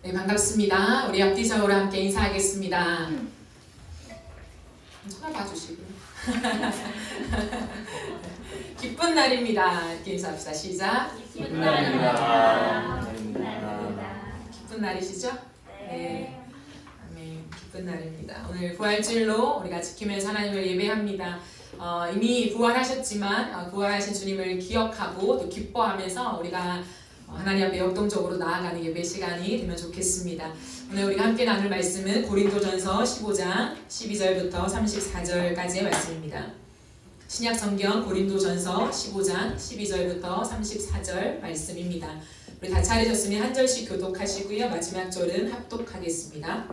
네, 반갑습니다. 우리 앞뒤 좌우로 함께 인사하겠습니다. 쳐다봐 주시고. 기쁜 날입니다. 이렇게 인사합시다. 시작. 기쁜 날입니다. 기쁜 날이시죠? 네. 아멘. 기쁜 날입니다. 오늘 부활주일로 우리가 지키면서 하나님을 예배합니다. 이미 부활하셨지만 부활하신 주님을 기억하고 또 기뻐하면서 우리가 하나님 앞에 역동적으로 나아가는 예배 시간이 되면 좋겠습니다. 오늘 우리가 함께 나눌 말씀은 고린도전서 15장 12절부터 34절까지의 말씀입니다. 신약 성경 고린도전서 15장 12절부터 34절 말씀입니다. 우리 다 차례셨으면 한 절씩 교독하시고요. 마지막 절은 합독하겠습니다.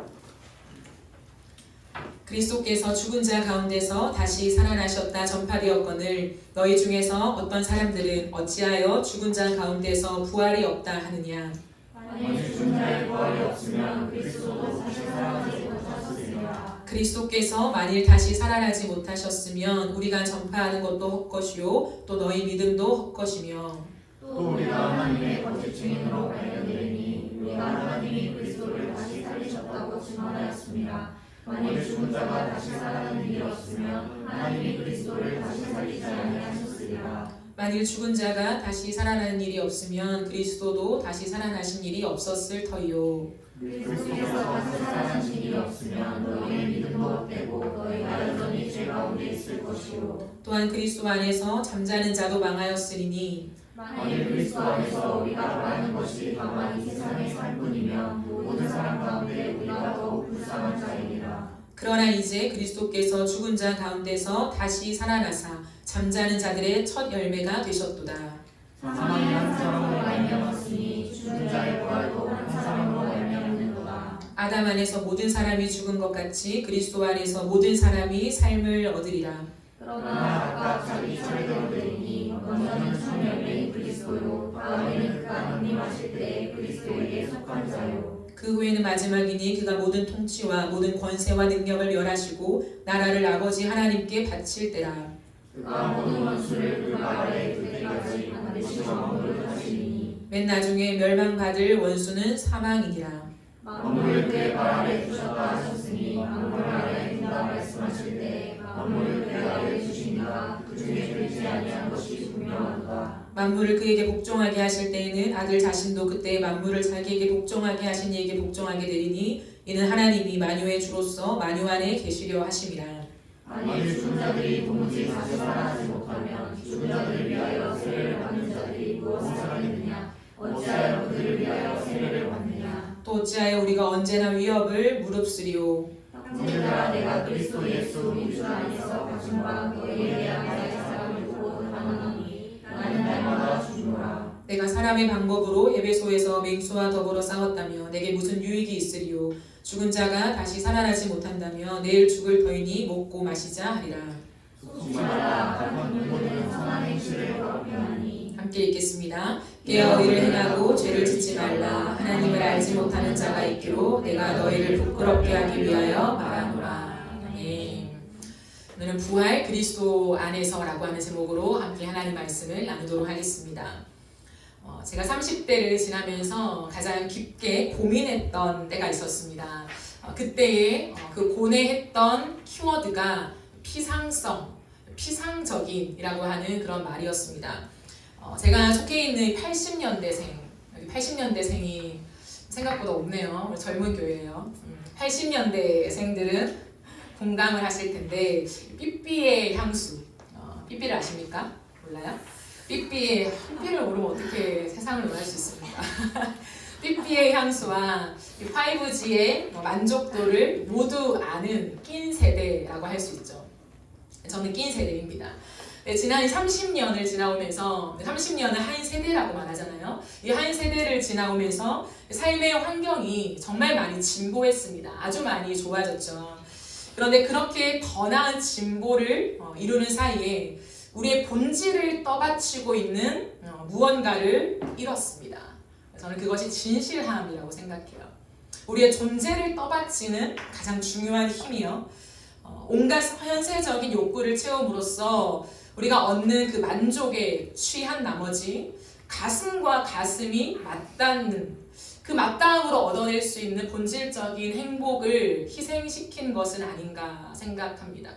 그리스도께서 죽은 자 가운데서 다시 살아나셨다 전파되었거늘 너희 중에서 어떤 사람들은 어찌하여 죽은 자 가운데서 부활이 없다 하느냐. 만일 죽은 자의 부활이 없으면 그리스도도 다시 살아나지 못하셨으리라. 그리스도께서 만일 다시 살아나지 못하셨으면 우리가 전파하는 것도 헛것이요 또 너희 믿음도 헛것이며 또 우리가 하나님의 거짓 증인으로 발견되리니 우리가 하나님이 그리스도를 다시 살리셨다고 증언하였습니다. 만일 죽은 자가 다시 살아나는 일이 없으면 하나님이 그리스도를 다시 살리지 아니하셨으리라. 만일 죽은 자가 다시 살아나는 일이 없으면 그리스도도 다시 살아나신 일이 없었을 터이요. 그리스도께서 다시 살아나신 일이 없으면 너희의 믿음도 헛되고 너희가 여전히 죄 가운데 있을 것이요. 또한 그리스도 안에서 잠자는 자도 망하였으리니 만일 그리스도 안에서 우리가 바라는 것이 다만 이 세상의 삶뿐이면 모든 사람 가운데 우리가 더욱 불쌍한 자이니라. 그러나 이제 그리스도께서 죽은 자 가운데서 다시 살아나사 잠자는 자들의 첫 열매가 되셨도다. 사망이 한 사람으로 말미암았으니 죽은 자의 부활도 한 사람으로 말미암는도다. 아담 안에서 모든 사람이 죽은 것 같이 그리스도 안에서 모든 사람이 삶을 얻으리라. 그러나 각각 자기 차례대로 되리니 먼저는 첫 열매인 그리스도요 다음에는 그가 능림하실 때에 그리스도에게 속한 자요. 그 후에는 마지막이니 그가 모든 통치와 모든 권세와 능력을 멸하시고 나라를 아버지 하나님께 바칠 때라. 그가 모든 원수를 그가 아래에 둘 때까지 반드시 왕노를 하시리니 맨 나중에 멸망받을 원수는 사망이니라. 만물을 그의 발 아래 두셨다 하셨으니 만물 아래 둔다 말씀하실 때 만물을 그의 아래 두신 이가 그 중에 들지 아니한 것이 분명하도다. 만물을 그에게 복종하게 하실 때에는 아들 자신도 그때 만물을 자기에게 복종하게 하신 이에게 복종하게 되리니 이는 하나님이 만유의 주로서 만유 안에 계시려 하심이라. 만일 죽은 자들이 도무지 다시 살아나지 못하면 죽은 자들을 위하여 세례를 받는 자들이 무엇을 하겠느냐. 어찌하여 그들을 위하여 세례를 받느냐. 또 어찌하여 우리가 언제나 위협을 무릅쓰리오. 형제들아 내가 그리스도 예수 우주 안에서 가슴과 너희에 대한 나의 사랑을 두고 하노니 나는 날마다 죽노라. 내가 사람의 방법으로 에베소에서 맹수와 더불어 싸웠다며 내게 무슨 유익이 있으리요. 죽은 자가 다시 살아나지 못한다며 내일 죽을 터이니 먹고 마시자 하리라. 속지 말라. 다만 모든 선한 행실을 거듭하니. 함께 읽겠습니다. 깨어 의를 행하고 죄를 짓지 말라. 하나님을 알지 못하는 자가 있기로 내가 너희를 부끄럽게 하기 위하여 말하노라. 아멘. 오늘은 부활 그리스도 안에서라고 하는 제목으로 함께 하나님 말씀을 나누도록 하겠습니다. 제가 30대를 지나면서 가장 깊게 고민했던 때가 있었습니다. 그때의 그 고뇌했던 키워드가 피상성, 피상적인이라고 하는 그런 말이었습니다. 제가 속해 있는 80년대생, 여기 80년대생이 생각보다 없네요. 우리 젊은 교회예요. 80년대생들은 공감을 하실 텐데 삐삐의 향수, 삐삐를 아십니까? 몰라요? 삐삐의 삐삐를 모르면 어떻게 세상을 논할 수 있습니까? 삐삐의 향수와 5G의 만족도를 모두 아는 낀 세대라고 할 수 있죠. 저는 낀 세대입니다. 네, 지난 30년을 지나오면서 30년은 한 세대라고 말하잖아요. 이 한 세대를 지나오면서 삶의 환경이 정말 많이 진보했습니다. 아주 많이 좋아졌죠. 그런데 그렇게 더 나은 진보를 이루는 사이에 우리의 본질을 떠받치고 있는 무언가를 잃었습니다. 저는 그것이 진실함이라고 생각해요. 우리의 존재를 떠받치는 가장 중요한 힘이요. 온갖 현세적인 욕구를 채움으로써 우리가 얻는 그 만족에 취한 나머지 가슴과 가슴이 맞닿는 그 마땅함으로 얻어낼 수 있는 본질적인 행복을 희생시킨 것은 아닌가 생각합니다.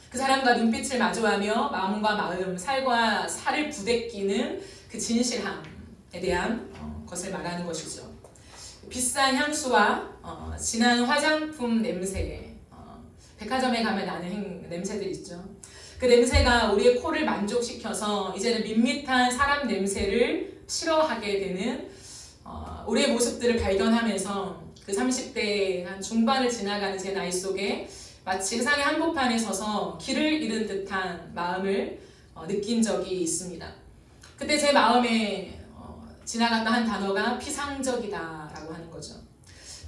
그 사람과 눈빛을 마주하며 마음과 마음, 살과 살을 부대끼는 그 진실함에 대한 것을 말하는 것이죠. 비싼 향수와 진한 화장품 냄새, 백화점에 가면 나는 냄새들 있죠. 그 냄새가 우리의 코를 만족시켜서 이제는 밋밋한 사람 냄새를 싫어하게 되는 우리의 모습들을 발견하면서 그 30대 한 중반을 지나가는 제 나이 속에 마치 세상의 한복판에 서서 길을 잃은 듯한 마음을 느낀 적이 있습니다. 그때 제 마음에 지나갔다 한 단어가 피상적이다라고 하는 거죠.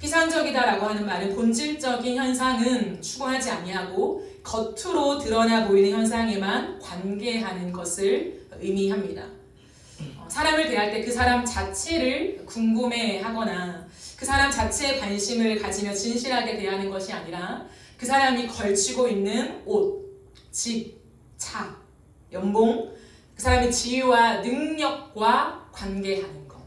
피상적이다라고 하는 말은 본질적인 현상은 추구하지 아니하고 겉으로 드러나 보이는 현상에만 관계하는 것을 의미합니다. 사람을 대할 때 그 사람 자체를 궁금해하거나 그 사람 자체에 관심을 가지며 진실하게 대하는 것이 아니라 그 사람이 걸치고 있는 옷, 집, 차, 연봉, 그 사람의 지위와 능력과 관계하는 것.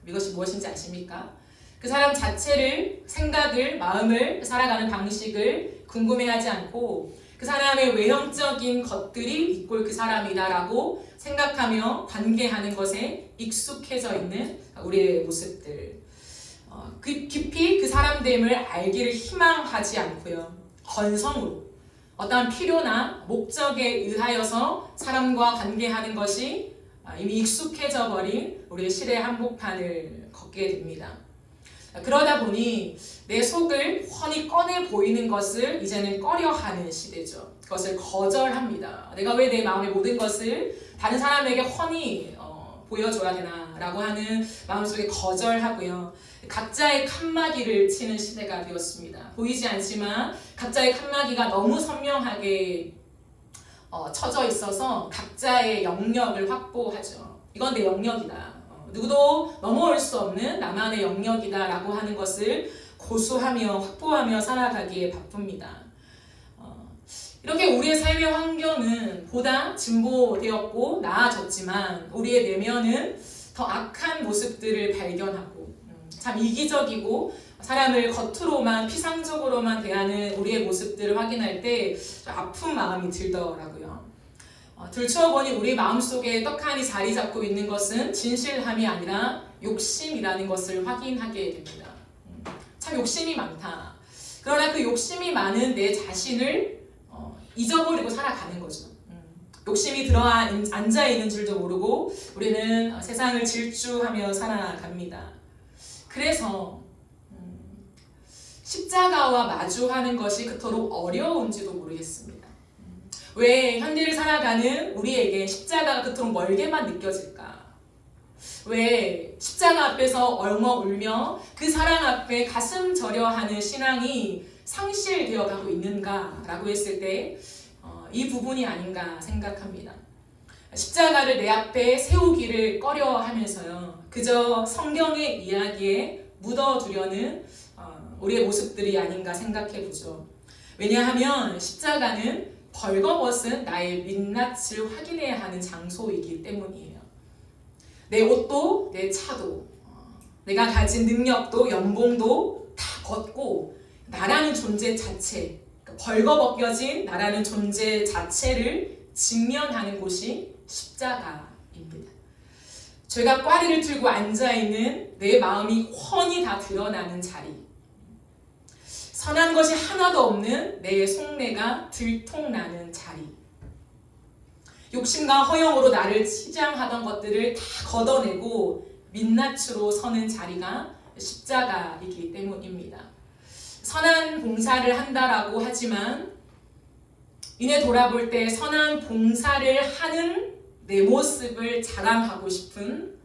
이것이 무엇인지 아십니까? 그 사람 자체를, 생각을, 마음을, 살아가는 방식을 궁금해하지 않고 그 사람의 외형적인 것들이 이꼴 그 사람이다라고 생각하며 관계하는 것에 익숙해져 있는 우리의 모습들. 깊이 그 사람됨을 알기를 희망하지 않고요. 건성으로 어떠한 필요나 목적에 의하여서 사람과 관계하는 것이 이미 익숙해져 버린 우리의 실의 한복판을 걷게 됩니다. 그러다 보니 내 속을 훤히 꺼내 보이는 것을 이제는 꺼려하는 시대죠. 그것을 거절합니다. 내가 왜 내 마음의 모든 것을 다른 사람에게 훤히 보여줘야 되나라고 하는 마음속에 거절하고요. 각자의 칸막이를 치는 시대가 되었습니다. 보이지 않지만 각자의 칸막이가 너무 선명하게 쳐져 있어서 각자의 영역을 확보하죠. 이건 내 영역이다. 누구도 넘어올 수 없는 나만의 영역이다 라고 하는 것을 고수하며 확보하며 살아가기에 바쁩니다. 이렇게 우리의 삶의 환경은 보다 진보되었고 나아졌지만 우리의 내면은 더 악한 모습들을 발견하고 참 이기적이고 사람을 겉으로만 피상적으로만 대하는 우리의 모습들을 확인할 때 아픈 마음이 들더라고요. 들추어보니 우리 마음속에 떡하니 자리 잡고 있는 것은 진실함이 아니라 욕심이라는 것을 확인하게 됩니다. 참 욕심이 많다. 그러나 그 욕심이 많은 내 자신을 잊어버리고 살아가는 거죠. 욕심이 앉아있는 줄도 모르고 우리는 세상을 질주하며 살아갑니다. 그래서 십자가와 마주하는 것이 그토록 어려운지도 모르겠습니다. 왜 현대를 살아가는 우리에게 십자가가 그토록 멀게만 느껴질까? 왜 십자가 앞에서 엉엉 울며 그 사랑 앞에 가슴 저려하는 신앙이 상실되어 가고 있는가라고 했을 때 이 부분이 아닌가 생각합니다. 십자가를 내 앞에 세우기를 꺼려하면서요. 그저 성경의 이야기에 묻어두려는 우리의 모습들이 아닌가 생각해보죠. 왜냐하면 십자가는 벌거벗은 나의 민낯을 확인해야 하는 장소이기 때문이에요. 내 옷도 내 차도 내가 가진 능력도 연봉도 다 걷고 나라는 존재 자체, 벌거벗겨진 나라는 존재 자체를 직면하는 곳이 십자가입니다. 죄가 꽈리를 들고 앉아있는 내 마음이 훤히 다 드러나는 자리, 선한 것이 하나도 없는 내 속내가 들통나는 자리, 욕심과 허영으로 나를 치장하던 것들을 다 걷어내고 민낯으로 서는 자리가 십자가이기 때문입니다. 선한 봉사를 한다라고 하지만 이내 돌아볼 때 선한 봉사를 하는 내 모습을 자랑하고 싶은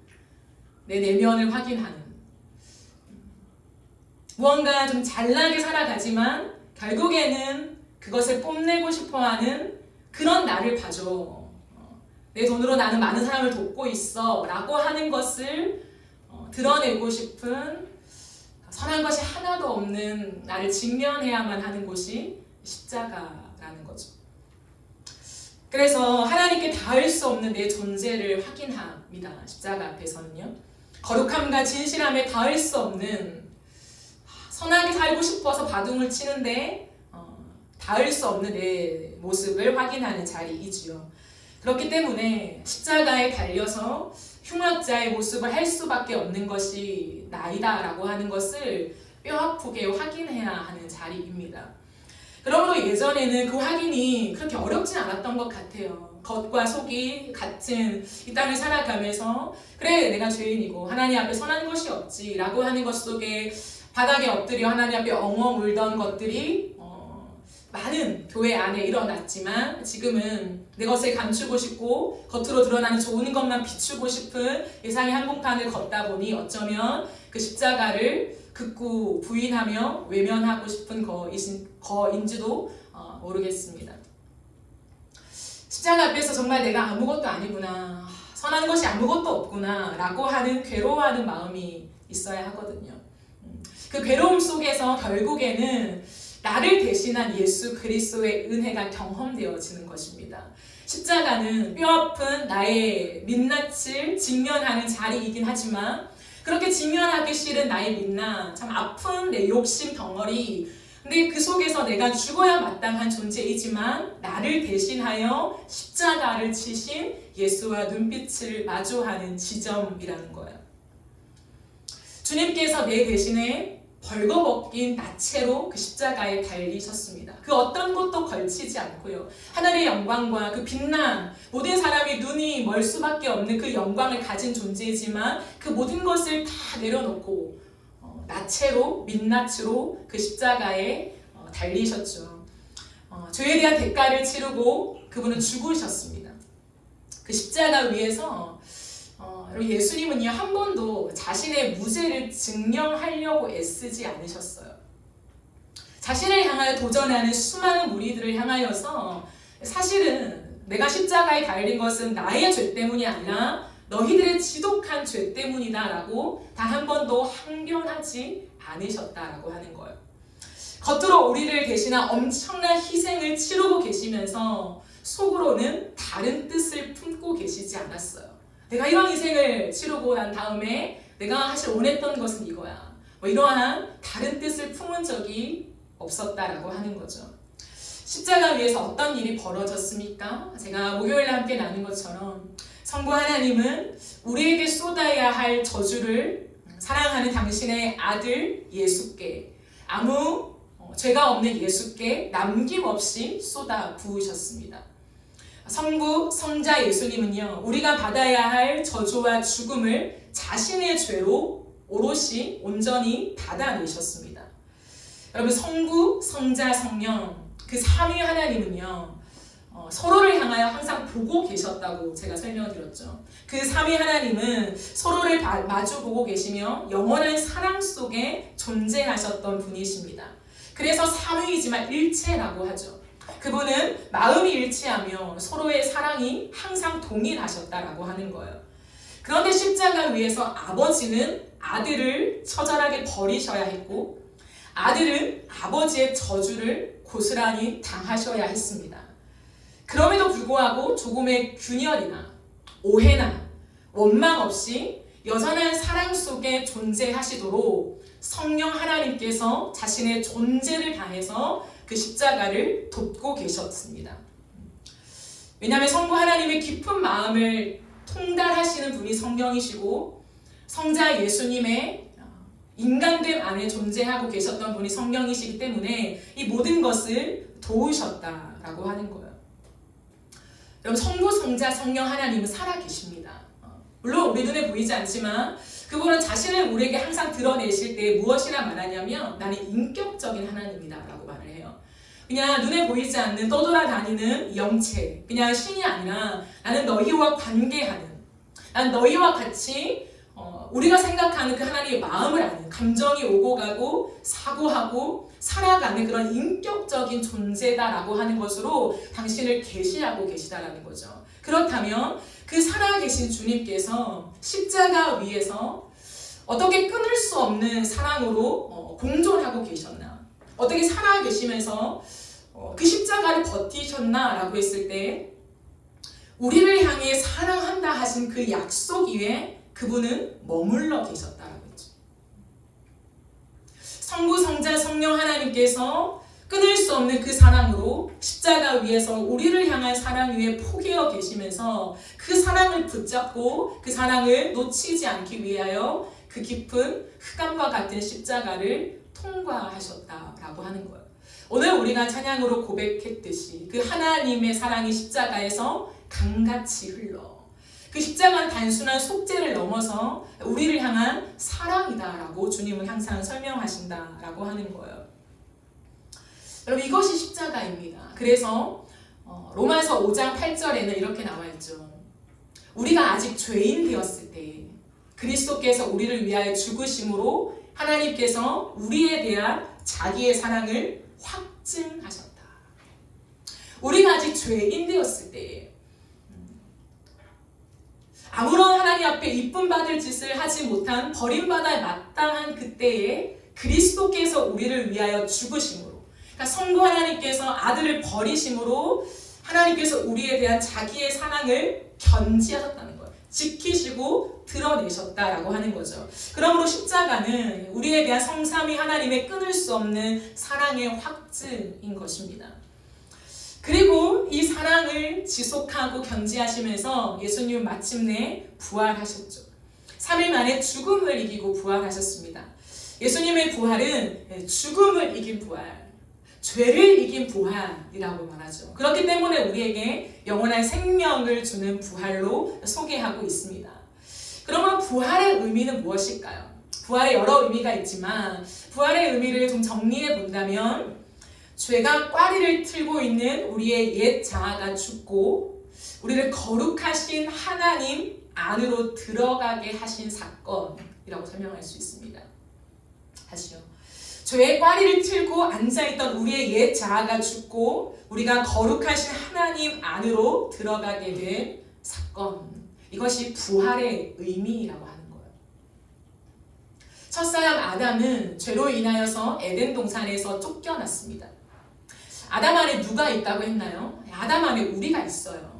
내 내면을 확인하는, 무언가 좀 잘나게 살아가지만 결국에는 그것을 뽐내고 싶어하는 그런 나를 봐줘. 내 돈으로 나는 많은 사람을 돕고 있어 라고 하는 것을 드러내고 싶은 선한 것이 하나도 없는 나를 직면해야만 하는 곳이 십자가라는 거죠. 그래서 하나님께 닿을 수 없는 내 존재를 확인합니다. 십자가 앞에서는요. 거룩함과 진실함에 닿을 수 없는, 선하게 살고 싶어서 바둥을 치는데 닿을 수 없는 내 모습을 확인하는 자리이지요. 그렇기 때문에 십자가에 달려서 흉악자의 모습을 할 수밖에 없는 것이 나이다 라고 하는 것을 뼈아프게 확인해야 하는 자리입니다. 그러므로 예전에는 그 확인이 그렇게 어렵진 않았던 것 같아요. 겉과 속이 같은 이 땅을 살아가면서 그래 내가 죄인이고 하나님 앞에 선한 것이 없지 라고 하는 것 속에 바닥에 엎드려 하나님 앞에 엉엉 울던 것들이 많은 교회 안에 일어났지만 지금은 내 것을 감추고 싶고 겉으로 드러나는 좋은 것만 비추고 싶은 예상의 한복판을 걷다 보니 어쩌면 그 십자가를 극구 부인하며 외면하고 싶은 거인지도 모르겠습니다. 십자가 앞에서 정말 내가 아무것도 아니구나, 선한 것이 아무것도 없구나 라고 하는 괴로워하는 마음이 있어야 하거든요. 그 괴로움 속에서 결국에는 나를 대신한 예수 그리스도의 은혜가 경험되어지는 것입니다. 십자가는 뼈아픈 나의 민낯을 직면하는 자리이긴 하지만 그렇게 직면하기 싫은 나의 민낯, 참 아픈 내 욕심 덩어리, 근데 그 속에서 내가 죽어야 마땅한 존재이지만 나를 대신하여 십자가를 치신 예수와 눈빛을 마주하는 지점이라는 거예요. 주님께서 내 대신에 벌거벗긴 나체로 그 십자가에 달리셨습니다. 그 어떤 것도 걸치지 않고요. 하늘의 영광과 그 빛난 모든 사람이 눈이 멀 수밖에 없는 그 영광을 가진 존재이지만 그 모든 것을 다 내려놓고 나체로 민낯으로 그 십자가에 달리셨죠. 죄에 대한 대가를 치르고 그분은 죽으셨습니다. 그 십자가 위에서 예수님은요 한 번도 자신의 무죄를 증명하려고 애쓰지 않으셨어요. 자신을 향하여 도전하는 수많은 무리들을 향하여서 사실은 내가 십자가에 달린 것은 나의 죄 때문이 아니라 너희들의 지독한 죄 때문이다 라고 단 한 번도 항변하지 않으셨다라고 하는 거예요. 겉으로 우리를 대신한 엄청난 희생을 치르고 계시면서 속으로는 다른 뜻을 품고 계시지 않았어요. 내가 이런 희생을 치르고 난 다음에 내가 사실 원했던 것은 이거야. 이러한 다른 뜻을 품은 적이 없었다라고 하는 거죠. 십자가 위에서 어떤 일이 벌어졌습니까? 제가 목요일에 함께 나눈 것처럼 성부 하나님은 우리에게 쏟아야 할 저주를 사랑하는 당신의 아들 예수께, 아무 죄가 없는 예수께 남김없이 쏟아 부으셨습니다. 성부, 성자 예수님은요, 우리가 받아야 할 저주와 죽음을 자신의 죄로 오롯이 온전히 받아내셨습니다. 여러분, 성부, 성자, 성령 그 삼위 하나님은요 서로를 향하여 항상 보고 계셨다고 제가 설명드렸죠. 그 삼위 하나님은 서로를 마주 보고 계시며 영원한 사랑 속에 존재하셨던 분이십니다. 그래서 삼위이지만 일체라고 하죠. 그분은 마음이 일치하며 서로의 사랑이 항상 동일하셨다라고 하는 거예요. 그런데 십자가 위에서 아버지는 아들을 처절하게 버리셔야 했고 아들은 아버지의 저주를 고스란히 당하셔야 했습니다. 그럼에도 불구하고 조금의 균열이나 오해나 원망 없이 여전한 사랑 속에 존재하시도록 성령 하나님께서 자신의 존재를 다해서 그 십자가를 돕고 계셨습니다. 왜냐하면 성부 하나님의 깊은 마음을 통달하시는 분이 성령이시고 성자 예수님의 인간됨 안에 존재하고 계셨던 분이 성령이시기 때문에 이 모든 것을 도우셨다라고 하는 거예요. 여러분, 성부, 성자, 성령 하나님은 살아계십니다. 물론 우리 눈에 보이지 않지만 그분은 자신을 우리에게 항상 드러내실 때 무엇이라 말하냐면 나는 인격적인 하나님이다 라고 말을 해요. 그냥 눈에 보이지 않는 떠돌아다니는 영체, 그냥 신이 아니라 나는 너희와 관계하는, 난 너희와 같이 우리가 생각하는 그 하나님의 마음을 아는, 감정이 오고 가고 사고하고 살아가는 그런 인격적인 존재다라고 하는 것으로 당신을 계시하고 계시다라는 거죠. 그렇다면 그 살아계신 주님께서 십자가 위에서 어떻게 끊을 수 없는 사랑으로 공존하고 계셨나? 어떻게 살아계시면서 그 십자가를 버티셨나라고 했을 때 우리를 향해 사랑한다 하신 그 약속 위에 그분은 머물러 계셨다라고 했죠. 성부, 성자, 성령 하나님께서 끊을 수 없는 그 사랑으로 십자가 위에서 우리를 향한 사랑 위에 포개어 계시면서 그 사랑을 붙잡고 그 사랑을 놓치지 않기 위하여 그 깊은 흑암과 같은 십자가를 통과하셨다라고 하는 거예요. 오늘 우리가 찬양으로 고백했듯이 그 하나님의 사랑이 십자가에서 강같이 흘러 그 십자가는 단순한 속죄를 넘어서 우리를 향한 사랑이다라고 주님은 항상 설명하신다라고 하는 거예요. 여러분, 이것이 십자가입니다. 그래서 로마서 5장 8절에는 이렇게 나와 있죠. 우리가 아직 죄인 되었을 때 그리스도께서 우리를 위하여 죽으심으로 하나님께서 우리에 대한 자기의 사랑을 확증하셨다. 우리가 아직 죄인 되었을 때 아무런 하나님 앞에 이쁨 받을 짓을 하지 못한 버림받아 마땅한 그때에 그리스도께서 우리를 위하여 죽으심으로, 그러니까 성부 하나님께서 아들을 버리심으로 하나님께서 우리에 대한 자기의 사랑을 견지하셨다는 거예요. 지키시고 드러내셨다라고 하는 거죠. 그러므로 십자가는 우리에 대한 성삼위 하나님의 끊을 수 없는 사랑의 확증인 것입니다. 그리고 이 사랑을 지속하고 견지하시면서 예수님은 마침내 부활하셨죠. 3일 만에 죽음을 이기고 부활하셨습니다. 예수님의 부활은 죽음을 이긴 부활, 죄를 이긴 부활이라고 말하죠. 그렇기 때문에 우리에게 영원한 생명을 주는 부활로 소개하고 있습니다. 그러면 부활의 의미는 무엇일까요? 부활의 여러 의미가 있지만 부활의 의미를 좀 정리해 본다면 죄가 꽈리를 틀고 있는 우리의 옛 자아가 죽고 우리를 거룩하신 하나님 안으로 들어가게 하신 사건이라고 설명할 수 있습니다. 다시요. 죄의 꽈리를 틀고 앉아있던 우리의 옛 자아가 죽고 우리가 거룩하신 하나님 안으로 들어가게 된 사건. 이것이 부활의 의미라고 하는 거예요. 첫사람 아담은 죄로 인하여서 에덴 동산에서 쫓겨났습니다. 아담 안에 누가 있다고 했나요? 아담 안에 우리가 있어요.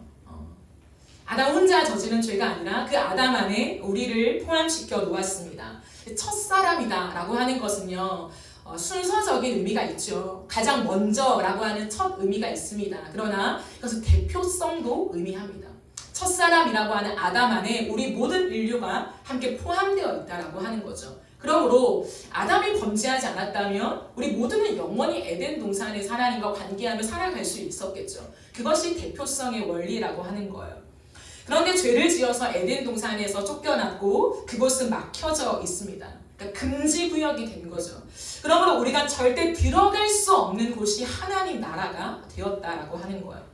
아담 혼자 저지른 죄가 아니라 그 아담 안에 우리를 포함시켜 놓았습니다. 첫사람이다 라고 하는 것은요, 순서적인 의미가 있죠. 가장 먼저라고 하는 첫 의미가 있습니다. 그러나 그것은 대표성도 의미합니다. 첫사람이라고 하는 아담 안에 우리 모든 인류가 함께 포함되어 있다라고 하는 거죠. 그러므로 아담이 범죄하지 않았다면 우리 모두는 영원히 에덴 동산에서 하나님과 관계하며 살아갈 수 있었겠죠. 그것이 대표성의 원리라고 하는 거예요. 그런데 죄를 지어서 에덴 동산에서 쫓겨났고 그곳은 막혀져 있습니다. 그러니까 금지 구역이 된 거죠. 그러므로 우리가 절대 들어갈 수 없는 곳이 하나님 나라가 되었다라고 하는 거예요.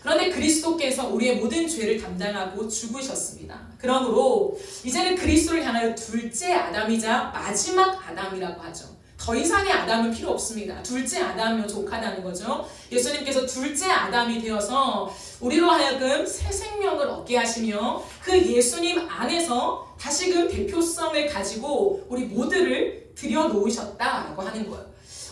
그런데 그리스도께서 우리의 모든 죄를 담당하고 죽으셨습니다. 그러므로 이제는 그리스도를 향하여 둘째 아담이자 마지막 아담이라고 하죠. 더 이상의 아담은 필요 없습니다. 둘째 아담이면 족하다는 거죠. 예수님께서 둘째 아담이 되어서 우리로 하여금 새 생명을 얻게 하시며 그 예수님 안에서 다시금 대표성을 가지고 우리 모두를 들여놓으셨다라고 하는 거예요.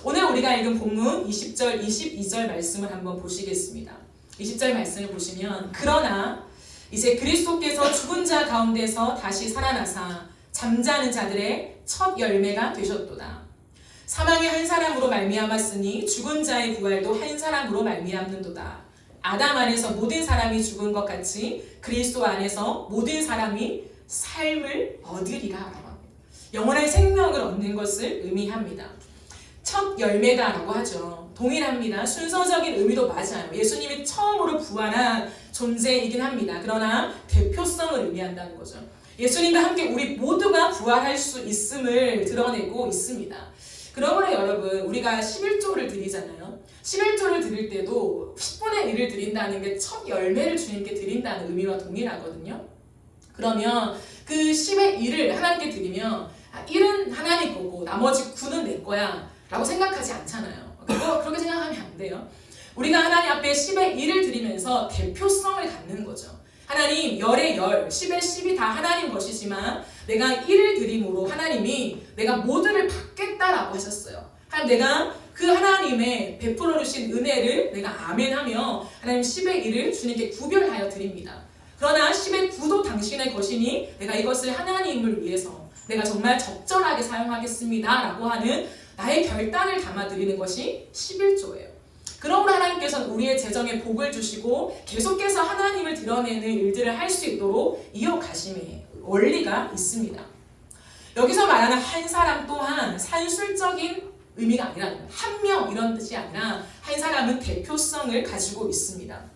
오늘 우리가 읽은 본문 20절, 22절 말씀을 한번 보시겠습니다. 20절 말씀을 보시면 그러나 이제 그리스도께서 죽은 자 가운데서 다시 살아나사 잠자는 자들의 첫 열매가 되셨도다. 사망의 한 사람으로 말미암았으니 죽은 자의 부활도 한 사람으로 말미암는도다. 아담 안에서 모든 사람이 죽은 것 같이 그리스도 안에서 모든 사람이 삶을 얻으리라 라고 합니다. 영원한 생명을 얻는 것을 의미합니다. 첫 열매다라고 하죠. 동일합니다. 순서적인 의미도 맞아요. 예수님이 처음으로 부활한 존재이긴 합니다. 그러나 대표성을 의미한다는 거죠. 예수님과 함께 우리 모두가 부활할 수 있음을 드러내고 있습니다. 그러므로 여러분, 우리가 11조를 드리잖아요. 11조를 드릴 때도 10분의 1을 드린다는 게 첫 열매를 주님께 드린다는 의미와 동일하거든요. 그러면 그 10의 1을 하나님께 드리면 1은 하나님 거고 나머지 9는 내 거야 라고 생각하지 않잖아요. 그렇게 생각하면 안 돼요. 우리가 하나님 앞에 10의 1을 드리면서 대표성을 갖는 거죠. 하나님, 열의 열, 10의 10이 다 하나님 것이지만 내가 1을 드림으로 하나님이 내가 모두를 받겠다라고 하셨어요. 하나님, 내가 그 그 하나님의 베풀어 주신 은혜를 내가 아멘하며 하나님 10의 1을 주님께 구별하여 드립니다. 그러나 10의 9도 당신의 것이니 내가 이것을 하나님을 위해서 내가 정말 적절하게 사용하겠습니다 라고 하는 나의 결단을 담아드리는 것이 11조예요. 그러므로 하나님께서는 우리의 재정에 복을 주시고 계속해서 하나님을 드러내는 일들을 할 수 있도록 이어가심의 원리가 있습니다. 여기서 말하는 한 사람 또한 산술적인 의미가 아니라 한 명 이런 뜻이 아니라 한 사람은 대표성을 가지고 있습니다.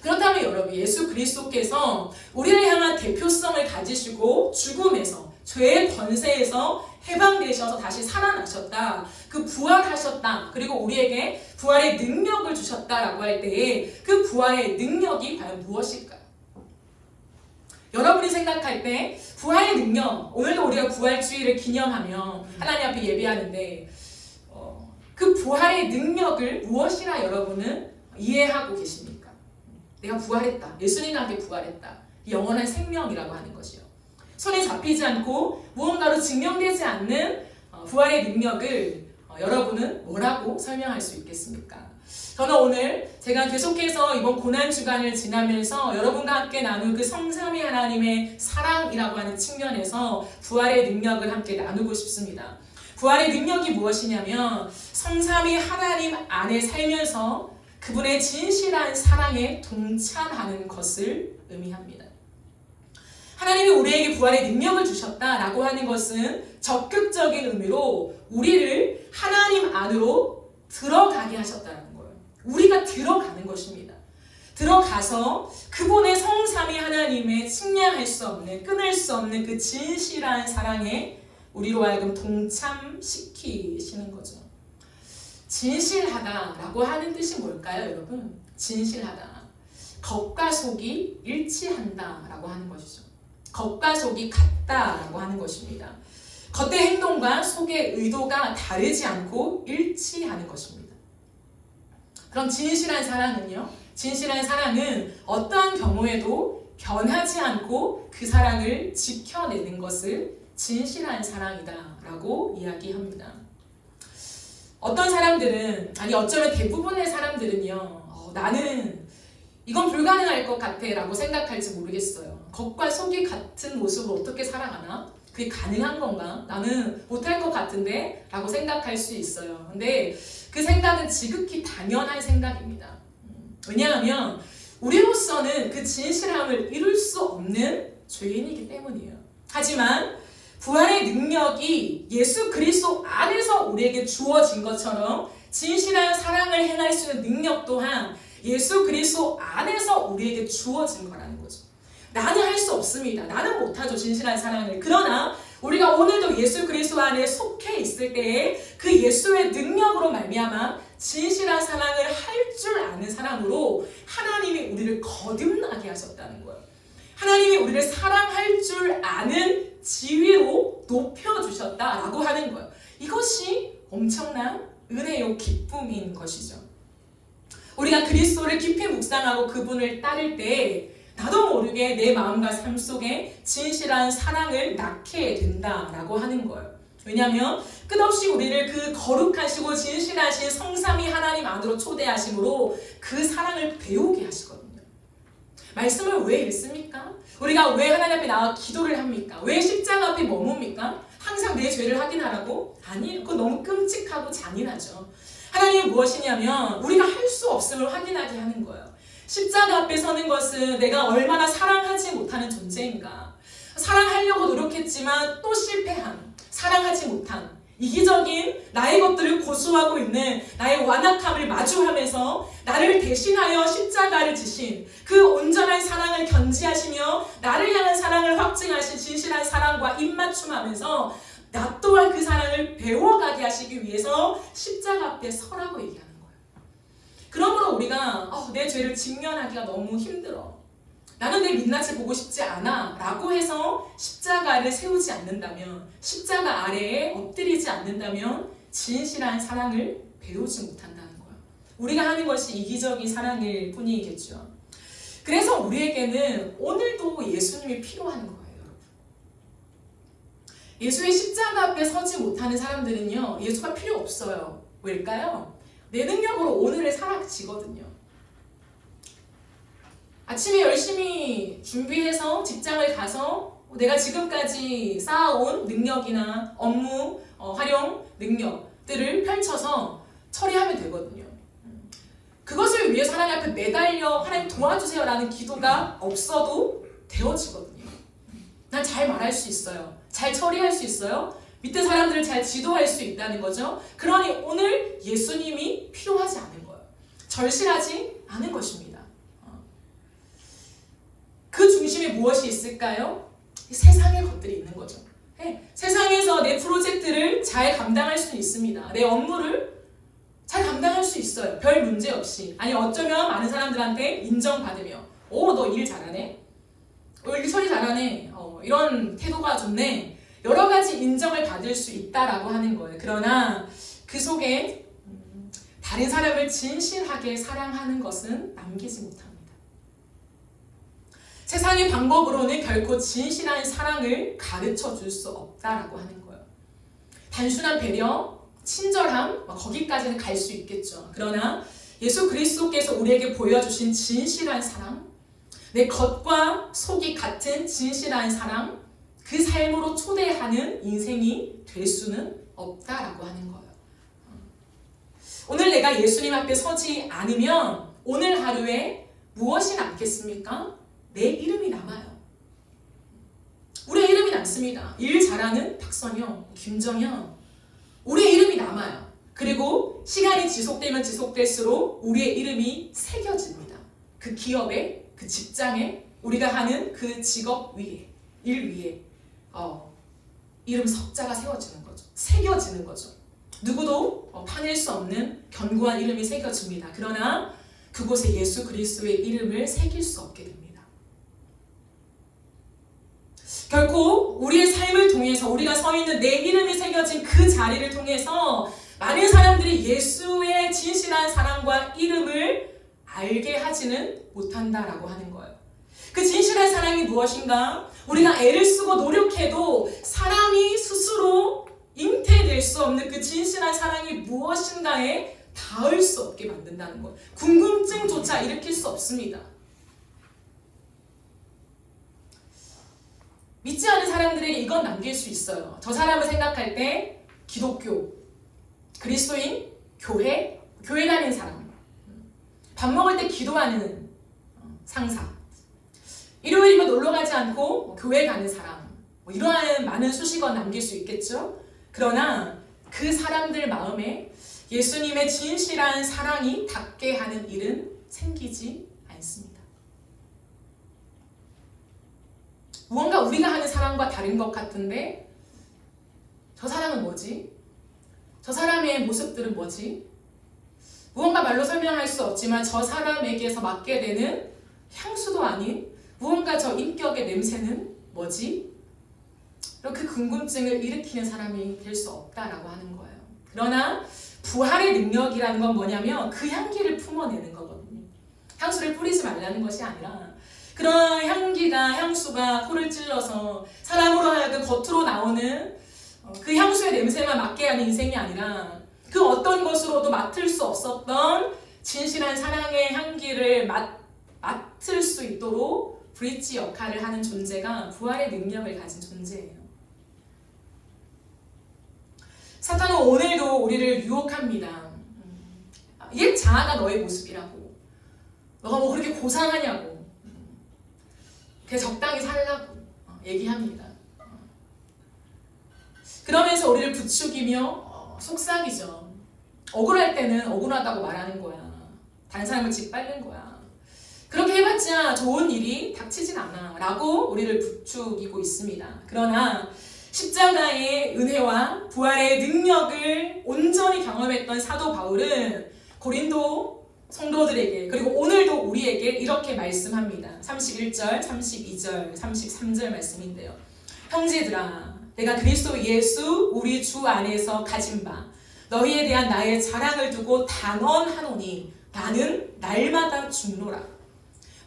그렇다면 여러분, 예수 그리스도께서 우리를 향한 대표성을 가지시고 죽음에서 죄의 권세에서 해방되셔서 다시 살아나셨다, 그 부활하셨다, 그리고 우리에게 부활의 능력을 주셨다라고 할 때에 그 부활의 능력이 과연 무엇일까요? 여러분이 생각할 때 부활의 능력, 오늘도 우리가 부활주의를 기념하며 하나님 앞에 예배하는데 그 부활의 능력을 무엇이라 여러분은 이해하고 계십니까? 내가 부활했다, 예수님과 함께 부활했다, 영원한 생명이라고 하는 것이요. 손에 잡히지 않고 무언가로 증명되지 않는 부활의 능력을 여러분은 뭐라고 설명할 수 있겠습니까? 저는 오늘 제가 계속해서 이번 고난주간을 지나면서 여러분과 함께 나눈 그 성삼위 하나님의 사랑이라고 하는 측면에서 부활의 능력을 함께 나누고 싶습니다. 부활의 능력이 무엇이냐면 성삼위 하나님 안에 살면서 그분의 진실한 사랑에 동참하는 것을 의미합니다. 하나님이 우리에게 부활의 능력을 주셨다라고 하는 것은 적극적인 의미로 우리를 하나님 안으로 들어가게 하셨다는 거예요. 우리가 들어가는 것입니다. 들어가서 그분의 성삼위 하나님의 측량할 수 없는, 끊을 수 없는 그 진실한 사랑에 우리로 하여금 동참시키시는 거죠. 진실하다라고 하는 뜻이 뭘까요, 여러분? 진실하다. 겉과 속이 일치한다라고 하는 것이죠. 겉과 속이 같다라고 하는 것입니다. 겉의 행동과 속의 의도가 다르지 않고 일치하는 것입니다. 그럼 진실한 사랑은요? 진실한 사랑은 어떠한 경우에도 변하지 않고 그 사랑을 지켜내는 것을 진실한 사랑이다라고 이야기합니다. 어떤 사람들은, 아니 어쩌면 대부분의 사람들은요, 나는 이건 불가능할 것 같아 라고 생각할지 모르겠어요. 겉과 속이 같은 모습으로 어떻게 살아가나? 그게 가능한 건가? 나는 못할 것 같은데? 라고 생각할 수 있어요. 근데 그 생각은 지극히 당연한 생각입니다. 왜냐하면 우리로서는 그 진실함을 이룰 수 없는 죄인이기 때문이에요. 하지만 부활의 능력이 예수 그리스도 안에서 우리에게 주어진 것처럼 진실한 사랑을 행할 수 있는 능력 또한 예수 그리스도 안에서 우리에게 주어진 거라는 거죠. 나는 할 수 없습니다. 나는 못하죠, 진실한 사랑을. 그러나 우리가 오늘도 예수 그리스도 안에 속해 있을 때에 그 예수의 능력으로 말미암아 진실한 사랑을 할 줄 아는 사람으로 하나님이 우리를 거듭나게 하셨다는 거예요. 하나님이 우리를 사랑할 줄 아는 지위로 높여주셨다라고 하는 거예요. 이것이 엄청난 은혜요 기쁨인 것이죠. 우리가 그리스도를 깊이 묵상하고 그분을 따를 때 나도 모르게 내 마음과 삶 속에 진실한 사랑을 낳게 된다라고 하는 거예요. 왜냐하면 끝없이 우리를 그 거룩하시고 진실하신 성삼위 하나님 안으로 초대하심으로 그 사랑을 배우게 하시거든요. 말씀을 왜 읽습니까? 우리가 왜 하나님 앞에 나와 기도를 합니까? 왜 십자가 앞에 머뭅니까? 항상 내 죄를 확인하라고? 아니에요. 그거 너무 끔찍하고 잔인하죠. 하나님이 무엇이냐면 우리가 할 수 없음을 확인하게 하는 거예요. 십자가 앞에 서는 것은 내가 얼마나 사랑하지 못하는 존재인가, 사랑하려고 노력했지만 또 실패한, 사랑하지 못한 이기적인 나의 것들을 고수하고 있는 나의 완악함을 마주하면서 나를 대신하여 십자가를 지신 그 온전한 사랑을 견지하시며 나를 향한 사랑을 확증하신 진실한 사랑과 입맞춤하면서 나 또한 그 사랑을 배워가게 하시기 위해서 십자가 앞에 서라고 얘기하는 거예요. 그러므로 우리가 내 죄를 직면하기가 너무 힘들어, 나는 내 민낯을 보고 싶지 않아 라고 해서 십자가를 세우지 않는다면, 십자가 아래에 엎드리지 않는다면 진실한 사랑을 배우지 못한다는 거예요. 우리가 하는 것이 이기적인 사랑일 뿐이겠죠. 그래서 우리에게는 오늘도 예수님이 필요한 거예요. 예수의 십자가 앞에 서지 못하는 사람들은요, 예수가 필요 없어요. 왜일까요? 내 능력으로 오늘을 살아지거든요. 아침에 열심히 준비해서 직장을 가서 내가 지금까지 쌓아온 능력이나 업무 활용 능력들을 펼쳐서 처리하면 되거든요. 그것을 위해 하나님 앞에 매달려 하나님 도와주세요 라는 기도가 없어도 되어지거든요. 난 잘 말할 수 있어요. 잘 처리할 수 있어요. 밑에 사람들을 잘 지도할 수 있다는 거죠. 그러니 오늘 예수님이 필요하지 않은 거예요. 절실하지 않은 것입니다. 그 중심에 무엇이 있을까요? 세상의 것들이 있는 거죠. 세상에서 내 프로젝트를 잘 감당할 수 있습니다. 내 업무를 잘 감당할 수 있어요. 별 문제 없이. 아니 어쩌면 많은 사람들한테 인정받으며 너 일 잘하네. 일 처리 잘하네. 이런 태도가 좋네. 여러 가지 인정을 받을 수 있다라고 하는 거예요. 그러나 그 속에 다른 사람을 진실하게 사랑하는 것은 남기지 못합니다. 세상의 방법으로는 결코 진실한 사랑을 가르쳐 줄 수 없다라고 하는 거예요. 단순한 배려, 친절함, 거기까지는 갈 수 있겠죠. 그러나 예수 그리스도께서 우리에게 보여주신 진실한 사랑, 내 겉과 속이 같은 진실한 사랑, 그 삶으로 초대하는 인생이 될 수는 없다라고 하는 거예요. 오늘 내가 예수님 앞에 서지 않으면 오늘 하루에 무엇이 남겠습니까? 내 이름이 남아요. 우리의 이름이 남습니다. 일 잘하는 박선영, 김정현, 우리의 이름이 남아요. 그리고 시간이 지속되면 지속될수록 우리의 이름이 새겨집니다. 그 기업에, 그 직장에, 우리가 하는 그 직업 위에, 일 위에 이름 석자가 세워지는 거죠. 새겨지는 거죠. 누구도 파낼 수 없는 견고한 이름이 새겨집니다. 그러나 그곳에 예수 그리스도의 이름을 새길 수 없게 됩니다. 결코 우리의 삶을 통해서 우리가 서 있는 내 이름이 새겨진 그 자리를 통해서 많은 사람들이 예수의 진실한 사랑과 이름을 알게 하지는 못한다라고 하는 거예요. 그 진실한 사랑이 무엇인가? 우리가 애를 쓰고 노력해도 사람이 스스로 잉태될 수 없는 그 진실한 사랑이 무엇인가에 닿을 수 없게 만든다는 거예요. 궁금증조차 일으킬 수 없습니다. 믿지 않은 사람들에게 이건 남길 수 있어요. 저 사람을 생각할 때 기독교, 그리스도인, 교회 다니는 사람, 밥 먹을 때 기도하는 상사, 일요일이면 놀러 가지 않고 교회 가는 사람, 이러한 많은 수식어 남길 수 있겠죠. 그러나 그 사람들 마음에 예수님의 진실한 사랑이 닿게 하는 일은 생기지 않습니다. 무언가 우리가 하는 사랑과 다른 것 같은데 저 사람은 뭐지? 저 사람의 모습들은 뭐지? 무언가 말로 설명할 수 없지만 저 사람에게서 맡게 되는 향수도 아닌 무언가 저 인격의 냄새는 뭐지? 이렇게 궁금증을 일으키는 사람이 될 수 없다라고 하는 거예요. 그러나 부활의 능력이라는 건 뭐냐면 그 향기를 품어내는 거거든요. 향수를 뿌리지 말라는 것이 아니라 그런 향수가 코를 찔러서 사람으로 하여금 겉으로 나오는 그 향수의 냄새만 맡게 하는 인생이 아니라 그 어떤 것으로도 맡을 수 없었던 진실한 사랑의 향기를 맡을 수 있도록 브릿지 역할을 하는 존재가 부활의 능력을 가진 존재예요. 사탄은 오늘도 우리를 유혹합니다. 옛 자아가 너의 모습이라고. 너가 뭐 그렇게 고상하냐고. 그냥 적당히 살라고 얘기합니다. 그러면서 우리를 부추기며 속삭이죠. 억울할 때는 억울하다고 말하는 거야. 다른 사람을 짓밟는 거야. 그렇게 해봤자 좋은 일이 닥치진 않아 라고 우리를 부추기고 있습니다. 그러나 십자가의 은혜와 부활의 능력을 온전히 경험했던 사도 바울은 고린도 성도들에게 그리고 오늘도 우리에게 이렇게 말씀합니다. 31절, 32절, 33절 말씀인데요. 형제들아, 내가 그리스도 예수 우리 주 안에서 가진 바 너희에 대한 나의 자랑을 두고 단언하노니 나는 날마다 죽노라.